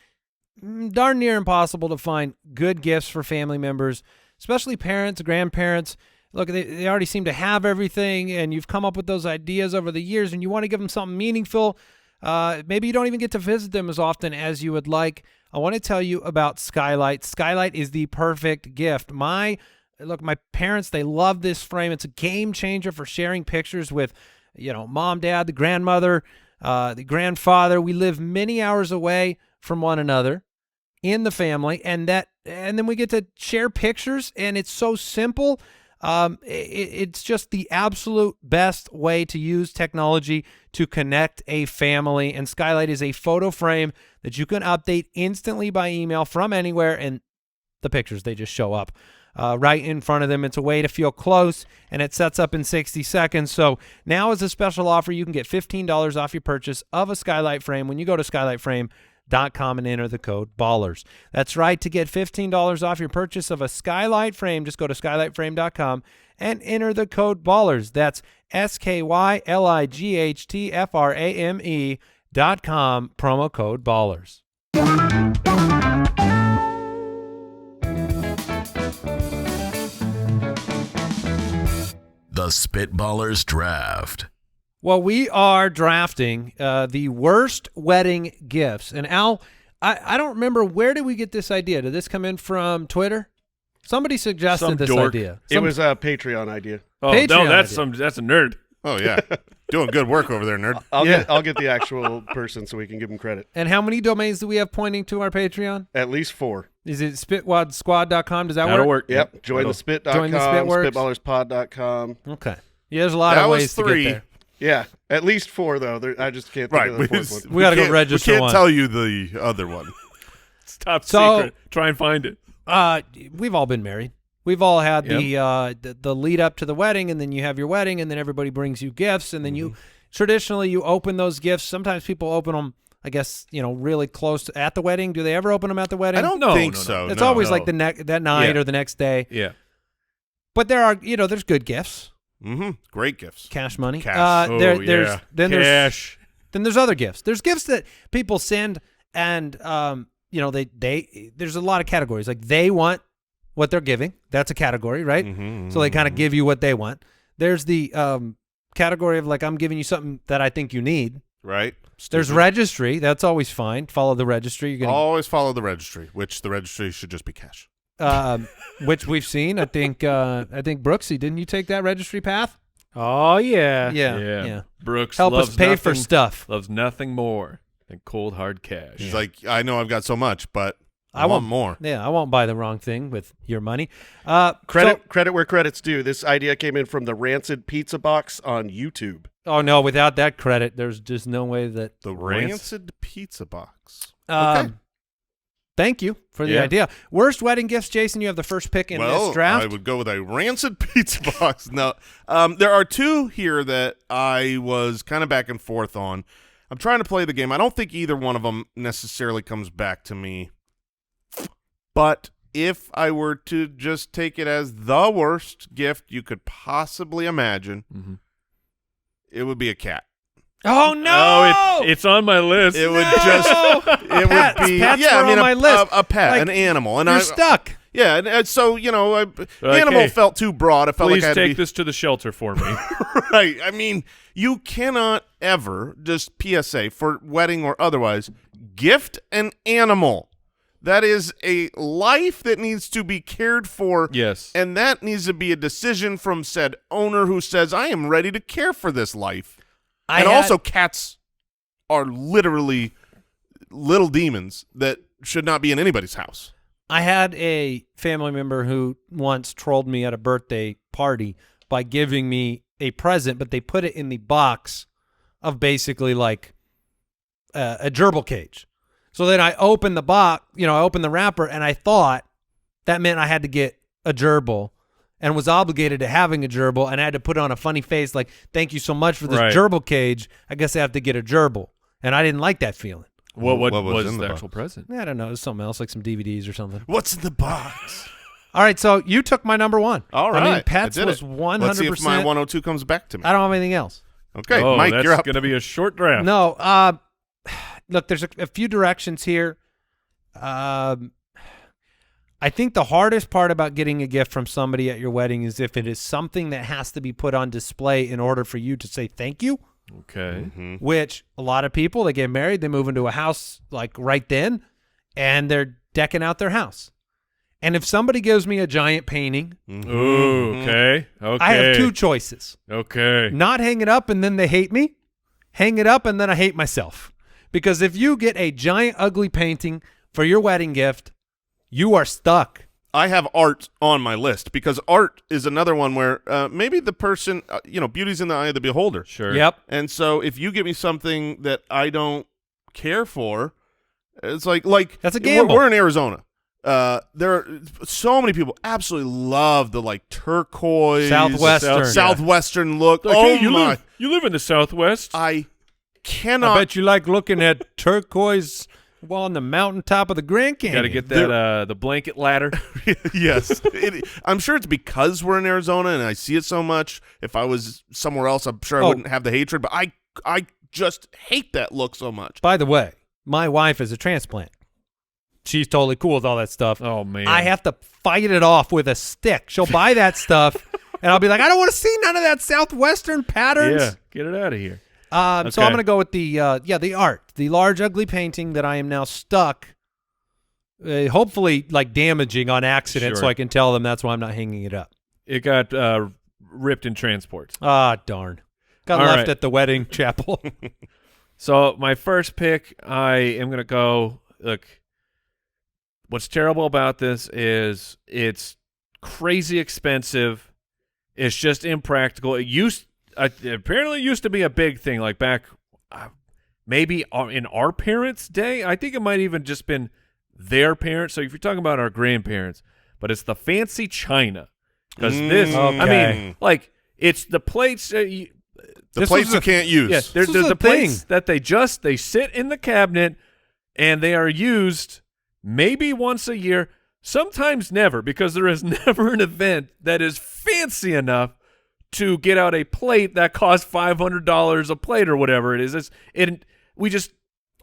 darn near impossible to find good gifts for family members, especially parents, grandparents. Look, they already seem to have everything, and you've come up with those ideas over the years, and you want to give them something meaningful. Maybe you don't even get to visit them as often as you would like. I want to tell you about Skylight. Skylight is the perfect gift. My parents, they love this frame. It's a game changer for sharing pictures with, mom, dad, the grandmother, the grandfather. We live many hours away from one another in the family, and then we get to share pictures, and it's so simple. It's just the absolute best way to use technology to connect a family. And Skylight is a photo frame that you can update instantly by email from anywhere, and the pictures, they just show up right in front of them. It's a way to feel close, and it sets up in 60 seconds. So now as a special offer, you can get $15 off your purchase of a Skylight frame when you go to skylightframe.com and enter the code BALLERS. That's right. To get $15 off your purchase of a Skylight frame, just go to skylightframe.com and enter the code BALLERS. That's SKYLIGHTFRAME.com, promo code BALLERS. The Spitballers Draft. Well, we are drafting the worst wedding gifts. And Al, I don't remember, where did we get this idea? Did this come in from Twitter? Somebody suggested this idea. It was a Patreon idea. Oh, Patreon no, that's a nerd. Oh yeah, doing good work over there, nerd. I'll get the actual person so we can give them credit. And how many domains do we have pointing to our Patreon? At least 4. Is it spitwadsquad.com? Does that That'll work? work. Yep. Join the spit.com, Join the Spitworks. spitballerspod.com. Okay. Yeah, there's a lot That of was ways 3. to get there. Yeah, at least 4 though. I just can't think of the fourth one. We gotta go register We can't one. tell you the other one. It's top So- secret. Try and find it. We've all been married. We've all had the lead up to the wedding, and then you have your wedding, and then everybody brings you gifts, and then you traditionally you open those gifts. Sometimes people open them, I guess, really close at the wedding. Do they ever open them at the wedding? I don't think so. It's no. always like that night or the next day. Yeah. But there are, there's good gifts. Mm-hmm. Great gifts. Cash money. Cash. There's Cash. then there's other gifts. There's gifts that people send, and they there's a lot of categories. Like they want what they're giving. That's a category, right? So they kind of give you what they want. There's the category of like, I'm giving you something that I think you need. Right. There's registry. That's always fine. Follow the registry. You're gonna always follow the registry, which the registry should just be cash. which we've seen. I think Brooksy, didn't you take that registry path? Oh yeah. Yeah. Brooks Help loves us pay for nothing- stuff. Loves nothing more than cold hard cash. He's like, I know I've got so much, but I want more. Yeah, I won't buy the wrong thing with your money. Credit where credit's due. This idea came in from the Rancid Pizza Box on YouTube. Oh no, without that credit, there's just no way that. The Rancid Pizza Box. Thank you for the idea. Worst wedding gifts, Jason. You have the first pick in this draft. I would go with a Rancid Pizza Box. No, there are two here that I was kind of back and forth on. I'm trying to play the game. I don't think either one of them necessarily comes back to me. But if I were to just take it as the worst gift you could possibly imagine, it would be a cat. Oh no! Oh, it's on my list. It would just it Pets. would be Pets yeah. were I mean on my list. a pet, Like, an animal, and You're I stuck. yeah. And so Like, animal hey, felt too broad. I felt Please like I had take to be this to the shelter for me. right. I mean, you cannot ever just PSA for wedding or otherwise gift an animal. That is a life that needs to be cared for. Yes. And that needs to be a decision from said owner who says, I am ready to care for this life. Also, cats are literally little demons that should not be in anybody's house. I had a family member who once trolled me at a birthday party by giving me a present, but they put it in the box of basically like a gerbil cage. So then I opened the box, I opened the wrapper, and I thought that meant I had to get a gerbil and was obligated to having a gerbil, and I had to put on a funny face like, thank you so much for this gerbil cage. I guess I have to get a gerbil. And I didn't like that feeling. What was was in the the actual present? I don't know. It was something else, like some DVDs or something. What's in the box? All right, so you took my number one. All right. I mean, pets I did was it. 100%. Let's see if my 102 comes back to me. I don't have anything else. Okay, Oh, Mike, that's you're up. going to be a short draft. No, look, there's a few directions here. I think the hardest part about getting a gift from somebody at your wedding is if it is something that has to be put on display in order for you to say thank you. Okay. Which a lot of people, they get married, they move into a house like right then, and they're decking out their house. And if somebody gives me a giant painting, Ooh, okay. Okay. I have two choices. Okay. Not hang it up and then they hate me, hang it up and then I hate myself. Because if you get a giant ugly painting for your wedding gift, you are stuck. I have art on my list because art is another one where maybe the person, beauty's in the eye of the beholder. Sure. Yep. And so if you give me something that I don't care for, it's like That's a gamble. We're in Arizona. There are so many people absolutely love the like turquoise Southwestern look. Like, oh hey, my! You live in the Southwest. I cannot. I bet you like looking at turquoise on the mountaintop of the Grand Canyon. Got to get that the blanket ladder. Yes, I'm sure it's because we're in Arizona and I see it so much. If I was somewhere else, I'm sure I wouldn't have the hatred. But I just hate that look so much. By the way, my wife is a transplant. She's totally cool with all that stuff. Oh, man. I have to fight it off with a stick. She'll buy that stuff, and I'll be like, I don't want to see none of that Southwestern patterns. Yeah, get it out of here. So I'm going to go with the art, the large ugly painting that I am now stuck, hopefully like damaging on accident, Sure. so I can tell them that's why I'm not hanging it up. It got ripped in transport. Ah, darn. Got All left right. at the wedding chapel. So my first pick, I am going to go, look, what's terrible about this is it's crazy expensive. It's just impractical. It apparently used to be a big thing, like back maybe in our parents' day. I think it might even just been their parents. So if you're talking about our grandparents, but it's the fancy china. Because this, I mean, like, it's the plates. The plates you can't use. Yes, they're the plates that they sit in the cabinet and they are used maybe once a year, sometimes never, because there is never an event that is fancy enough to get out a plate that costs $500 a plate or whatever it is.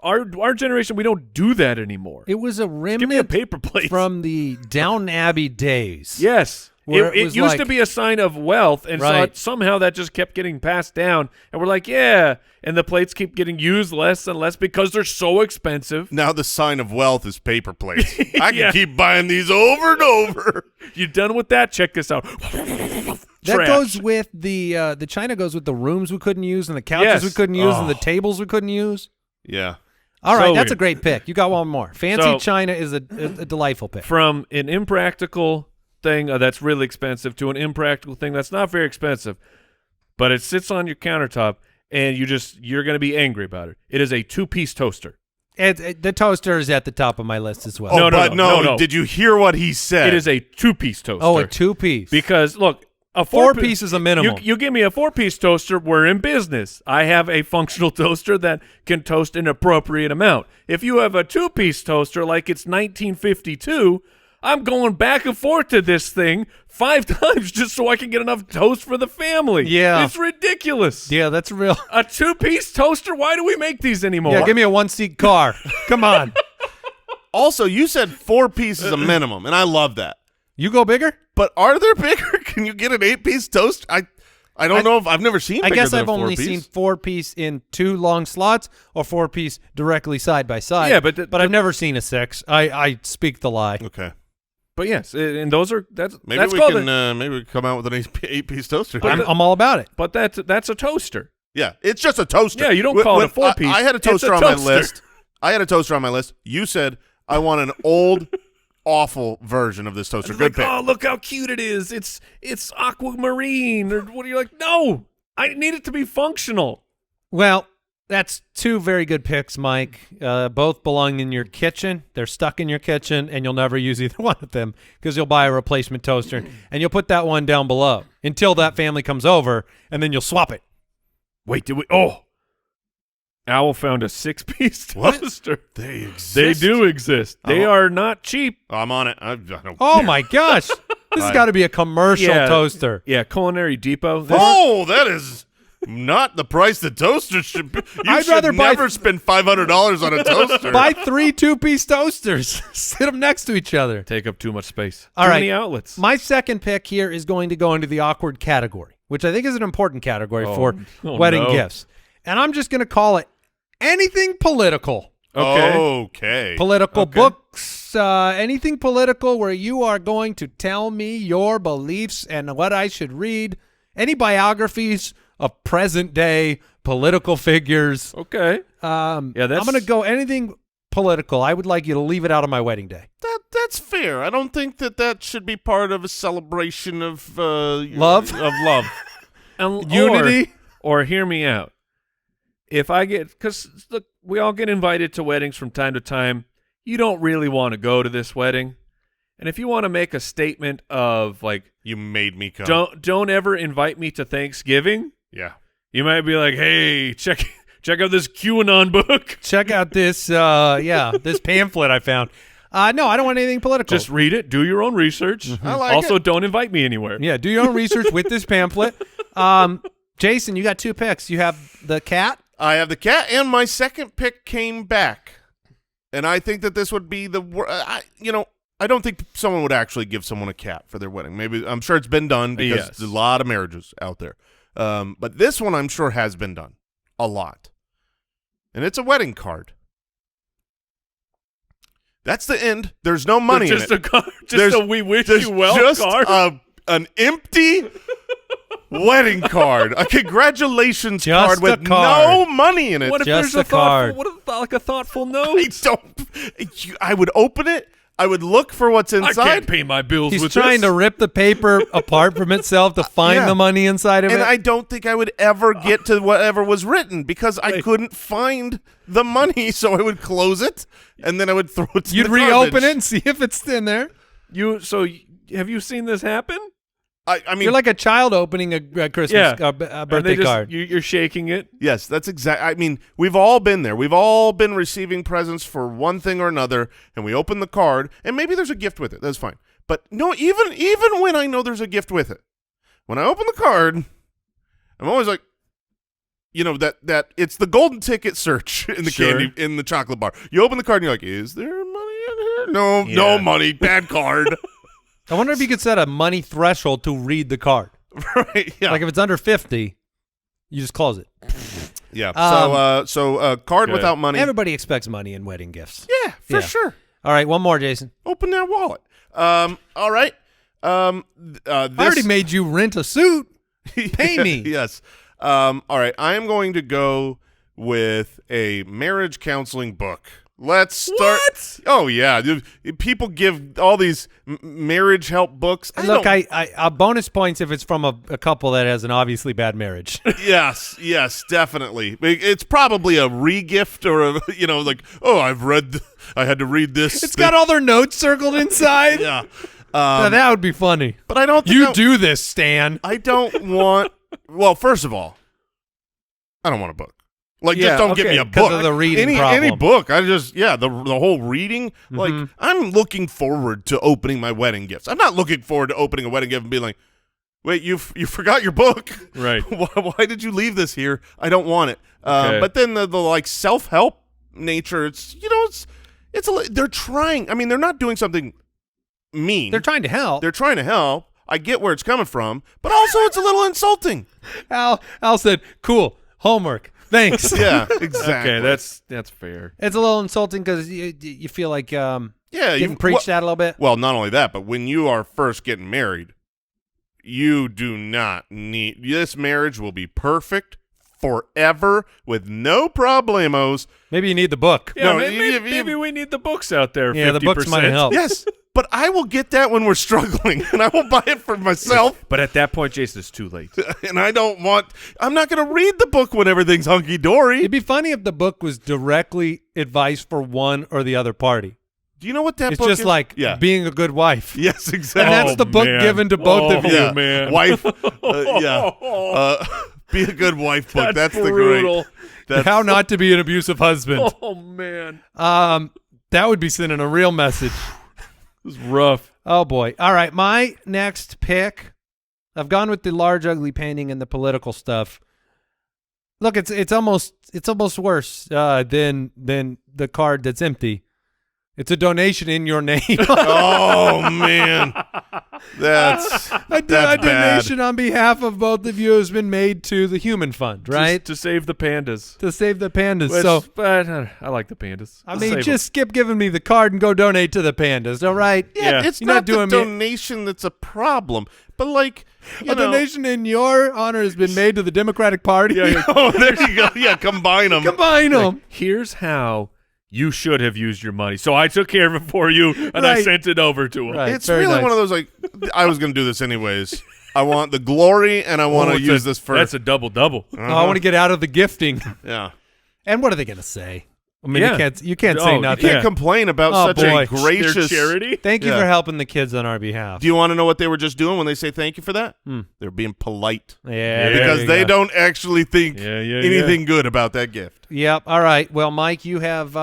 Our generation, we don't do that anymore. It was a Give me a remnant paper plate. from the Downton Abbey days. Yes. Where It was used like- to be a sign of wealth, and Right. somehow that just kept getting passed down. And we're like, yeah, and the plates keep getting used less and less because they're so expensive. Now the sign of wealth is paper plates. I can Yeah. keep buying these over and over. You done with that? Check this out. That Trash. goes with the China goes with the rooms we couldn't use and the couches Yes. we couldn't use and the Oh. tables we couldn't use. Yeah. All right, So that's a weird. great pick. You got one more. Fancy So- China is a delightful pick. From an impractical thing that's really expensive to an impractical thing that's not very expensive, but it sits on your countertop, and you're going to be angry about it. It is a 2-piece toaster. The toaster is at the top of my list as well. Oh, No, but no. Did you hear what he said? It is a 2-piece toaster. Oh, a 2-piece. Because look, a Four-piece is a minimum. You give me a 4-piece toaster, we're in business. I have a functional toaster that can toast an appropriate amount. If you have a 2-piece toaster like it's 1952, I'm going back and forth to this thing 5 times just so I can get enough toast for the family. Yeah. It's ridiculous. Yeah, that's real. A 2-piece toaster? Why do we make these anymore? Yeah, give me a 1-seat car. Come on. Also, you said 4 pieces a minimum, and I love that. You go bigger? But are there bigger? Can you get an 8-piece toast? I don't know if I've never seen. I Bigger guess than I've a only 4-piece. seen 4-piece in 2 long slots or 4-piece directly side by side. Yeah, but I've never seen a 6. I speak the lie. Okay, But yes, and those are that's maybe that's we called can maybe we can come out with an 8-piece toaster. I'm all about it. but that's a toaster. Yeah, it's just a toaster. Yeah, you don't call it a 4-piece. I had a It's a toaster on my toaster. list. I had a toaster on my list. You said I want an old, awful version of this toaster. Good pick. Oh, look how cute it is. It's aquamarine. Or what are you like? No, I need it to be functional. Well, that's 2 very good picks, Mike. Both belong in your kitchen. They're stuck in your kitchen, and you'll never use either one of them because you'll buy a replacement toaster, and you'll put that one down below until that family comes over, and then you'll swap it. Wait, did we? Oh, Owl found a 6-piece What? toaster. They exist. They do exist. They are not cheap. I'm on it. I don't Oh, care. my gosh. This has got to be a commercial Yeah. toaster. Yeah, Culinary Depot. Oh, that is not the price the toaster should be. You I'd should rather buy- never spend $500 on a toaster. Buy 3 2-piece toasters. Sit them next to each other. Take up too much space. All Too right. many outlets. My second pick here is going to go into the awkward category, which I think is an important category for wedding no. gifts. And I'm just going to call it anything political. Okay. Okay. Political Okay. books, anything political where you are going to tell me your beliefs and what I should read. Any biographies of present-day political figures. Okay. Yeah, that's- I'm going to go anything political. I would like you to leave it out of my wedding day. That's fair. I don't think that should be part of a celebration of Love? Of love. Unity? Or hear me out. If I get, because look, we all get invited to weddings from time to time. You don't really want to go to this wedding. And if you want to make a statement of like, You made me come. don't ever invite me to Thanksgiving, Yeah. you might be like, hey, check out this QAnon book. Check out this, this pamphlet I found. No, I don't want anything political. Just read it. Do your own research. I like Also, it. don't invite me anywhere. yeah, do your own research with this pamphlet. Jason, you got 2 picks. You have the cat. I have the cat, and my second pick came back. And I think that this would be the I don't think someone would actually give someone a cat for their wedding. Maybe I'm sure it's been done because Yes. there's a lot of marriages out there. But this one I'm sure has been done a lot. And it's a wedding card. That's the end. There's no money in Just it. a card. Just There's- a we wish There's you well just card. an empty wedding card, a congratulations Just card a with card. no money in it. What if Just there's a card. What if like a thoughtful I note? I would open it. I would look for what's I inside, can't pay my bills He's with trying this. to rip the paper apart from itself to find Yeah. the money inside of and it. I don't think I would ever get to whatever was written because I Wait. couldn't find the money. So I would close it and then I would throw it. To You'd the reopen garbage. it and see if it's in there. Have you seen this happen? I mean, You're like a child opening a Christmas Yeah. a And they birthday just- card. You're shaking it. yes, that's exact. I mean, we've all been there. We've all been receiving presents for one thing or another, and we open the card, and maybe there's a gift with it. That's fine. But no, even when I know there's a gift with it, when I open the card, I'm always like, that it's the golden ticket search in the Sure. candy in the chocolate bar. You open the card and you're like, is there money in here? No, no money. Bad card. I wonder if you could set a money threshold to read the card. Right? Yeah. Like if it's under 50, you just close it. Yeah. So card good. without money. Everybody expects money in wedding gifts. Yeah, for sure. All right, one more, Jason. Open that wallet. All right. I already made you rent a suit. Pay me. Yes. All right. I am going to go with a marriage counseling book. Let's start. What? Oh yeah, people give all these marriage help books. Look, I bonus points if it's from a couple that has an obviously bad marriage. Yes, definitely. It's probably a re-gift or like, oh, I had to read this. It's got all their notes circled inside. Yeah. Now, that would be funny. But I don't. You do this, Stan. I don't want. Well, first of all, I don't want a book. Like, Yeah, just don't give okay, me a 'cause book. of the reading any problem. book. I just the whole reading. Like, I'm looking forward to opening my wedding gifts. I'm not looking forward to opening a wedding gift and being like, wait, you forgot your book. Right. Why did you leave this here? I don't want it. Okay. But then the like self-help nature. It's they're trying. I mean, they're not doing something mean. They're trying to help. They're trying to help. I get where it's coming from, but also it's a little insulting. Al said, "Cool homework, thanks." Yeah, exactly. Okay, that's fair. It's a little insulting because you feel like getting you've preached at a little bit. Well, not only that, but when you are first getting married, you do not need this marriage will be perfect forever with no problemos. Maybe you need the book. Yeah, No, maybe we need the books out there. Yeah, the 50%. books might help. Yes, but I will get that when we're struggling, and I will buy it for myself. But at that point, Jason, it's too late. And I'm not going to read the book when everything's hunky-dory. It'd be funny if the book was directly advice for one or the other party. Do you know what that It's book just is? like yeah. being a good wife. Yes, exactly. And that's the book man. given to both of you. Yeah, man. wife. Be a good wife book. That's the brutal. great. How not to be an abusive husband. Oh man, That would be sending a real message. it was rough. Oh boy. All right, my next pick. I've gone with the large ugly painting and the political stuff. Look, it's almost worse than the card that's empty. It's a donation in your name. Oh man, that's A donation on behalf of both of you has been made to the Human Fund, right? To save the pandas. To save the pandas. Which, but I like the pandas. I I'll mean, save just skip giving me the card and go donate to the pandas, all right? Yeah. It's You're not not the doing me- donation that's a problem, but like A donation in your honor has been made to the Democratic Party. Yeah. Oh, there you go. Yeah, combine them. Combine them. Here's how you should have used your money. So I took care of it for you, and I Right. sent it over to him. Right. It's Very really nice. one of those like I was going to do this anyways. I want the glory, and I want to it's use this for. That's a double-double. Oh, I want to get out of the gifting. Yeah. And what are they going to say? I mean, Yeah. you can't say Oh, nothing. You can't Yeah. complain about Oh, such boy. a gracious Their charity? Thank you Yeah. for helping the kids on our behalf. Do you want to know what they were just doing when they say thank you for that? They're being polite Yeah, because there they you go. don't actually think anything good about that gift. Yep. All right. Well, Mike, you have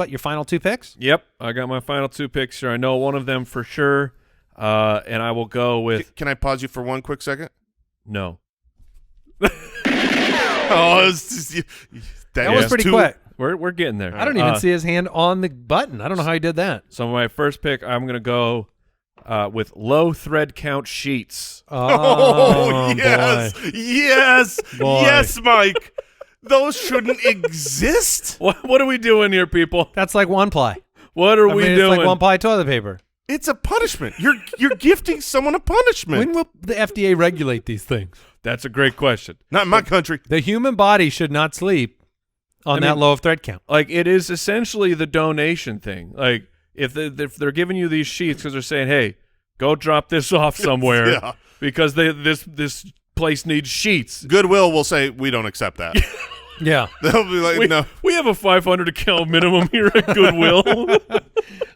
your final two picks? Yep, I got my final two picks here. I know one of them for sure, and I will go with Can I pause you for one quick second? no. Oh, it's just, That was pretty too, quick. We're getting there. I don't even see his hand on the button. I don't know how he did that. So my first pick, I'm gonna go with low thread count sheets. Oh, yes, boy. yes, Boy. yes, Mike. Those shouldn't exist. What are we doing here, people? That's like one ply. What are I we mean, doing? it's like one ply toilet paper. It's a punishment. You're gifting someone a punishment. When will the FDA regulate these things? That's a great question. Not in my country. The human body should not sleep on that mean- low of thread count. Like it is essentially the donation thing. Like if they're giving you these sheets because they're saying, "Hey, go drop this off somewhere," Yeah. because this place needs sheets. Goodwill will say we don't accept that. Yeah. They'll be like, no. We have a 500 account minimum here at Goodwill.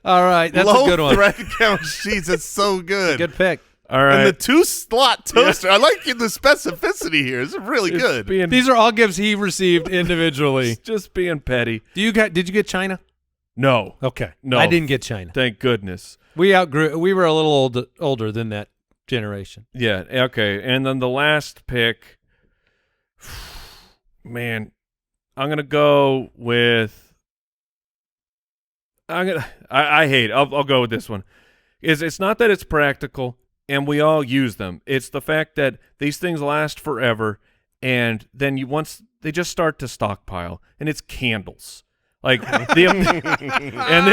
All right. That's Low a good one. thread count sheets. It's so good. Good pick. All right. And the 2-slot toaster. I like the specificity here. It's really It's good. being- These are all gifts he received individually. just being petty. Did you get China? No. Okay. No. I didn't get China. Thank goodness. We were a little older than that generation. Yeah. Okay. And then the last pick, Man, I'm gonna go with. I hate. I'll go with this one. It's not that it's practical and we all use them. It's the fact that these things last forever, and then once they just start to stockpile, and it's candles. Like and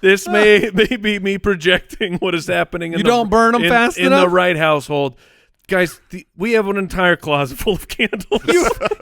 this may be me projecting what is happening. You don't burn them fast in enough? the right household. Guys, we have an entire closet full of candles.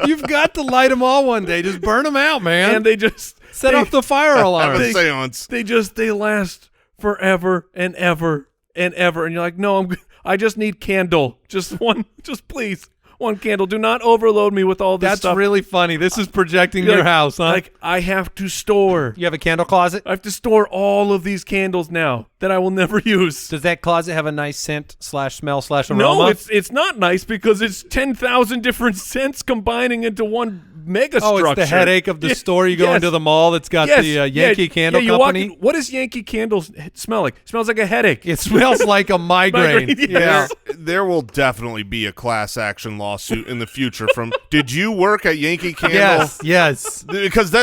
You've got to light them all one day. Just burn them out, man. And they just set off the fire alarm. Have a seance. They last forever and ever and ever. And you're like, no, I just need candle. Just one, just please. One candle. Do not overload me with all this stuff. That's really funny. This is projecting your house, huh? Like, I have to store. You have a candle closet? I have to store all of these candles now that I will never use. Does that closet have a nice scent / smell / aroma? No, it's not nice because it's 10,000 different scents combining into one mega structure. Oh, it's the headache of the store. You go into the mall that's got the Yankee Candle Company. What does Yankee Candles smell like? It smells like a headache. It smells like a migraine. Yes. There will definitely be a class action lawsuit in the future from, did you work at Yankee Candle? Yes. Because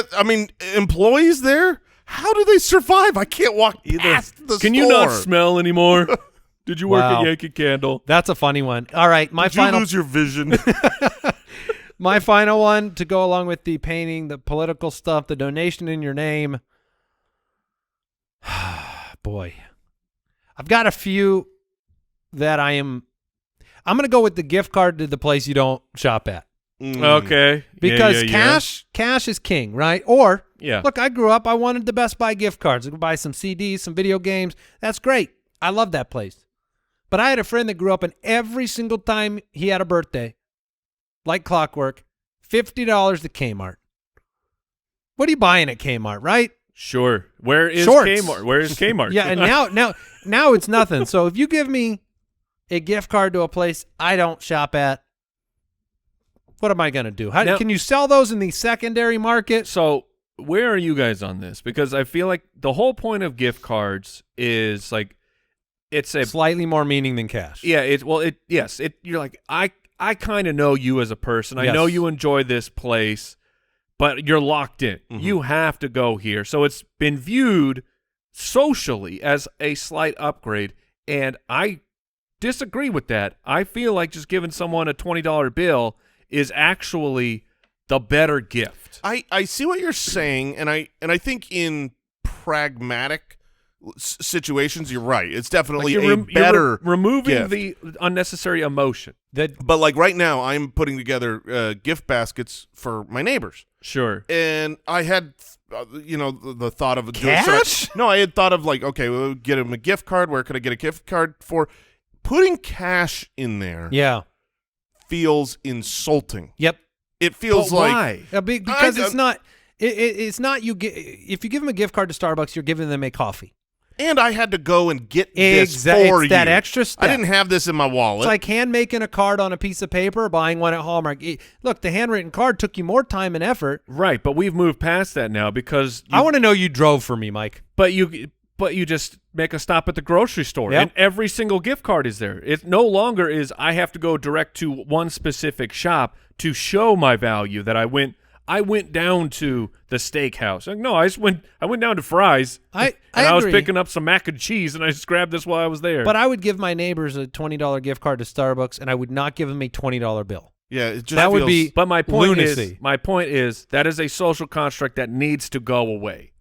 employees there, how do they survive? I can't walk past the store. Can you not smell anymore? Did you work Wow. at Yankee Candle? That's a funny one. All right, Did you lose your vision? My final one to go along with the painting, the political stuff, the donation in your name. Boy, I've got a few that I'm going to go with the gift card to the place you don't shop at. Okay. Because cash is king, right? Or, Yeah. look, I grew up, I wanted the Best Buy gift cards. I could buy some CDs, some video games. That's great. I love that place. But I had a friend that grew up, and every single time he had a birthday, like clockwork, $50 to Kmart. What are you buying at Kmart, right? Sure. Where is Shorts. Kmart? Where is Kmart? Yeah, and now it's nothing. So if you give me a gift card to a place I don't shop at, what am I going to do? Can you sell those in the secondary market? So where are you guys on this? Because I feel like the whole point of gift cards is like it's a Slightly more meaning than cash. Yeah, you're like I kind of know you as a person. I Yes. know you enjoy this place, but you're locked in. Mm-hmm. You have to go here. So it's been viewed socially as a slight upgrade, and I disagree with that. I feel like just giving someone a $20 bill is actually the better gift. I see what you're saying, and I think in pragmatic situations, you're right. It's definitely better removing gift. the unnecessary emotion. But like right now, I'm putting together gift baskets for my neighbors. Sure. And I had, the thought of Cash? I had thought of like, okay, we'll get them a gift card. Where could I get a gift card for? Putting cash in there Yeah. feels insulting. Yep. It feels But like why? Because it's not. It's not you get. If you give them a gift card to Starbucks, you're giving them a coffee. and I had to go and get this Exactly. for It's you. that extra step. I didn't have this in my wallet. It's like hand making a card on a piece of paper or buying one at Hallmark. Look, the handwritten card took you more time and effort. Right, but we've moved past that now because I want to know you drove for me, Mike. But you just make a stop at the grocery store, Yep. and every single gift card is there. It no longer is I have to go direct to one specific shop to show my value that I went down to the steakhouse. Like, no, I went down to Fry's. I was agree. picking up some mac and cheese, and I just grabbed this while I was there. But I would give my neighbors a $20 gift card to Starbucks, and I would not give them a $20 bill. yeah, it just That would feels- be But my point lunacy. is that is a social construct that needs to go away.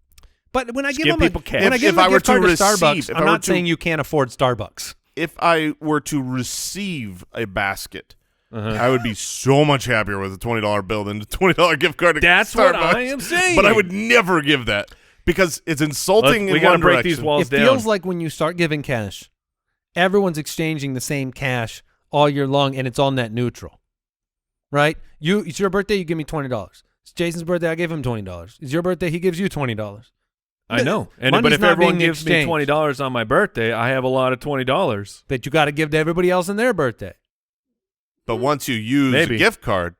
But when I Just give give them people cash. when I give If them I a were gift to card to receive- Starbucks, if I'm I were not to- saying you can't afford Starbucks. if I were to receive a basket, I would be so much happier with a $20 bill than a $20 gift card to That's Starbucks. what I am saying. But I would never give that because it's insulting We in got to one break direction. these walls It down. feels like when you start giving cash, everyone's exchanging the same cash all year long, and it's all net neutral, right? It's your birthday, you give me $20. It's Jason's birthday, I give him $20. It's your birthday, he gives you $20. I know. But Money's if not everyone being gives me exchanged. $20 on my birthday, I have a lot of $20. That you got to give to everybody else on their birthday. But once you use Maybe. a gift card,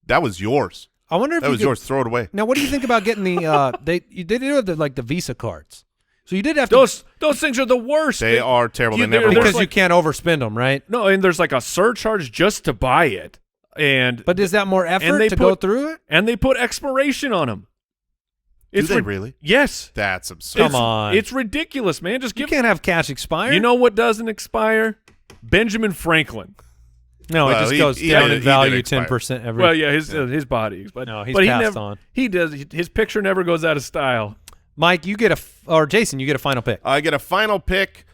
that was yours. I wonder if That you was could- yours. Throw it away. Now, what do you think about getting the they do have the Visa cards? So you did have to Those things are the worst. They are terrible. You- They never there's work. because like- you can't overspend them, right? No, and there's like a surcharge just to buy it. But is that more effort they to go through it? And they put expiration on them. Do they really? Yes. That's absurd. Come on. It's ridiculous, man. Just You give. can't have cash expire. You know what doesn't expire? Benjamin Franklin. No, Well, it just he- goes he down did- in he did value expire. 10% every. Well, yeah, his body. But No, he's but he passed never, on. He does. His picture never goes out of style. Mike, you get or Jason, you get a final pick. I get a final pick.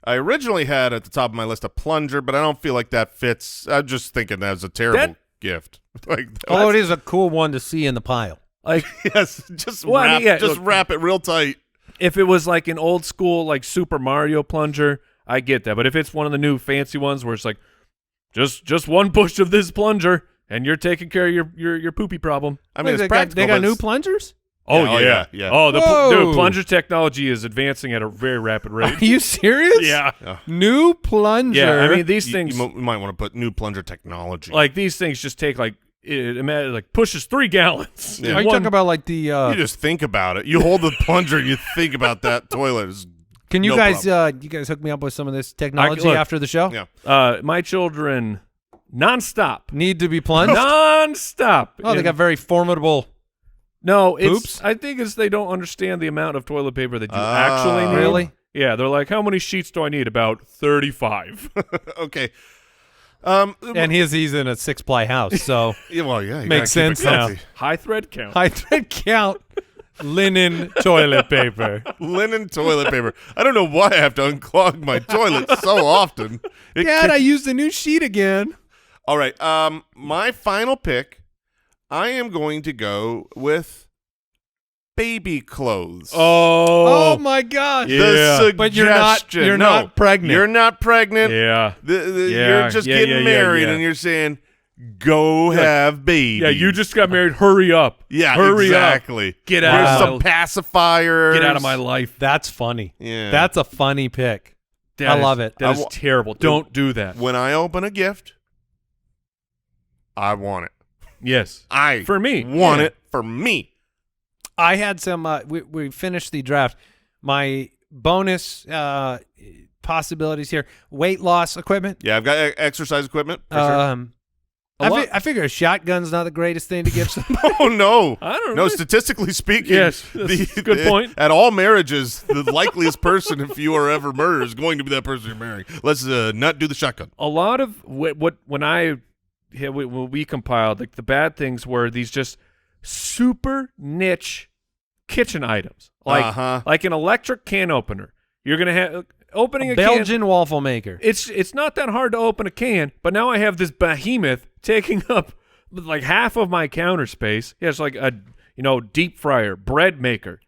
I originally had at the top of my list a plunger, but I don't feel like that fits. I'm just thinking that was a terrible gift. Like, Although it is a cool one to see in the pile. Like yes, just Well, I wrap, mean, yeah, just look- wrap it real tight. if it was like an old school like Super Mario plunger, I get that. But if it's one of the new fancy ones where it's like just one push of this plunger and you're taking care of your poopy problem. I mean, it's they practical. got but new it's- plungers? Oh yeah. Oh, the Whoa. dude, plunger technology is advancing at a very rapid Are rate. you serious? Yeah. New plunger. Yeah, I mean these You, things you might want to put new plunger technology. like these things just take like imagine like pushes 3 gallons. Yeah. in Are you one- talking about like the? you just think about it. You hold the plunger and you think about that toilet. It's Can you no guys problem. you guys hook me up with some of this technology look. after the show? Yeah. my children nonstop. Need to be plunged? Nonstop. Oh, they got very formidable. No, it's. Poops? I think it's they don't understand the amount of toilet paper that you actually need. Really? Yeah, they're like, how many sheets do I need? About 35. Okay. And he's in a 6-ply house, so Yeah, well, yeah, you Makes gotta keep it sense now. comfy. High thread count. high thread count linen toilet paper. Linen toilet paper. I don't know why I have to unclog my toilet so often. Dad, I used the new sheet again. All right. My final pick. I am going to go with baby clothes. Oh my gosh. Yeah. The suggestion. But you're not pregnant. You're not pregnant. Yeah. Yeah, You're just yeah, getting yeah, married, yeah. and you're saying, "Go have babies." Yeah, you just got married. Hurry up. Yeah, Hurry exactly. up. Get Here's out. some pacifiers. Get out of my life. That's funny. Yeah. That's a funny pick. That I love it. That I is wa- terrible. Don't do that. When I open a gift, I want it. Yes. I For me. want Yeah. it for me. I had some. We finished the draft. My bonus possibilities here: weight loss equipment. Yeah, I've got exercise equipment. For sure. I figure a shotgun's not the greatest thing to give somebody. Oh no! I don't No, know. statistically speaking, Yes, that's a good point. At all marriages, the likeliest person, if you are ever murdered, is going to be that person you're marrying. Let's not do the shotgun. A lot of when we compiled, like the bad things were these just super niche kitchen items, like an electric can opener. You're gonna have opening a Belgian waffle maker. can. It's not that hard to open a can, but now I have this behemoth taking up like half of my counter space. Yeah, it's like a deep fryer, bread maker.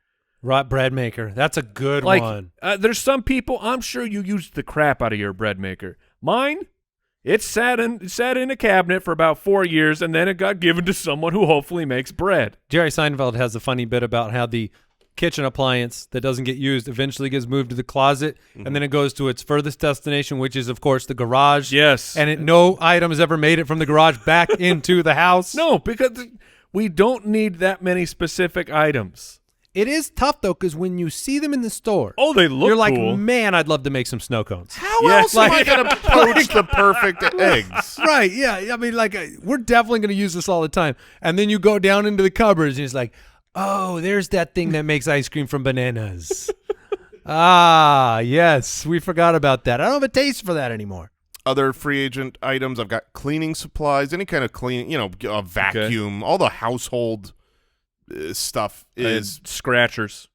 Right, bread maker. That's a good Like one. there's some people, I'm sure you used the crap out of your bread maker. Mine, it sat in a cabinet for about 4 years, and then it got given to someone who hopefully makes bread. Jerry Seinfeld has a funny bit about how the kitchen appliance that doesn't get used eventually gets moved to the closet, and then it goes to its furthest destination, which is, of course, the garage. Yes. And no item has ever made it from the garage back into the house. No, because we don't need that many specific items. It is tough, though, because when you see them in the store, Oh, they look you're like, cool. man, I'd love to make some snow cones. How Yeah, else am I like- going to poach the perfect eggs? Right, yeah. I mean, like, we're definitely going to use this all the time. And then you go down into the cupboards, and it's like, oh, there's that thing that makes ice cream from bananas. Yes, we forgot about that. I don't have a taste for that anymore. Other free agent items, I've got cleaning supplies, any kind of cleaning, a vacuum, all the household stuff is, Scratchers.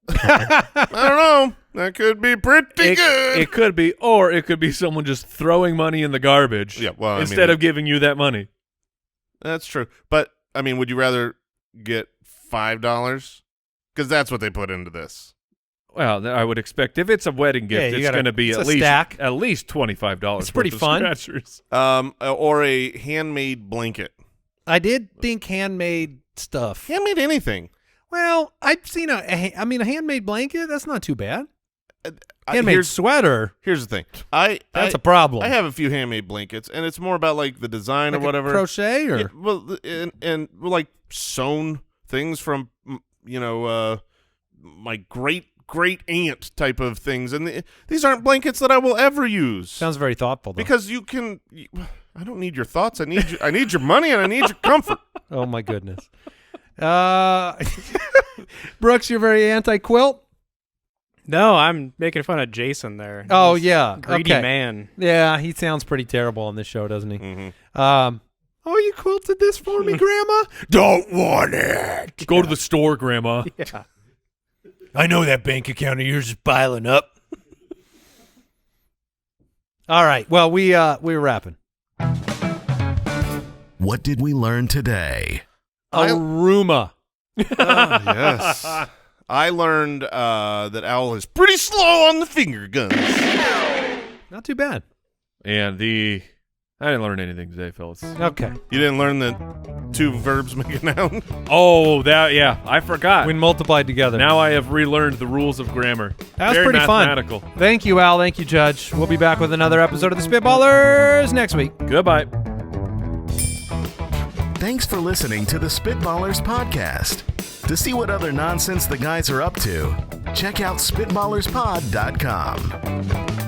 I don't know, that could be pretty good. It could be, or it could be someone just throwing money in the garbage. Yeah, well, I mean, instead of giving you that money. That's true. But, I mean, would you rather get $5? Because that's what they put into this. Well, I would expect if it's a wedding gift, Yeah, you it's gotta- going to be it's at a least stack. $25. It's pretty worth of fun. Scratchers. Or a handmade blanket. I did think handmade stuff. Handmade anything. Well, I've seen a handmade blanket. That's not too bad. I- Handmade here's, sweater. here's the thing. That's a problem. I have a few handmade blankets, and it's more about like the design Like or whatever. crochet or Yeah, well, and like sewn things from my great aunt type of things, and these aren't blankets that I will ever use. sounds very thoughtful. Though. because you can I don't need your thoughts. I need your money and I need your comfort. Oh my goodness. Brooks, you're very anti-quilt. No, I'm making fun of Jason there. Oh He's yeah, greedy okay. man. Yeah, he sounds pretty terrible on this show, doesn't he? Mm-hmm. Oh, you quilted this for me, Grandma? Don't want it. Go to the store, Grandma. Yeah. I know that bank account of yours is piling up. All right. Well, we're wrapping. What did we learn today? Arooma. Yes. I learned that Owl is pretty slow on the finger guns. Not too bad. And I didn't learn anything today, fellas. Okay. You didn't learn that 2 verbs make a noun? Oh, I forgot. When multiplied together. Now I have relearned the rules of grammar. That was Very pretty mathematical. fun. Thank you, Al. Thank you, Judge. We'll be back with another episode of the Spitballers next week. Goodbye. Thanks for listening to the Spitballers podcast. To see what other nonsense the guys are up to, check out SpitballersPod.com.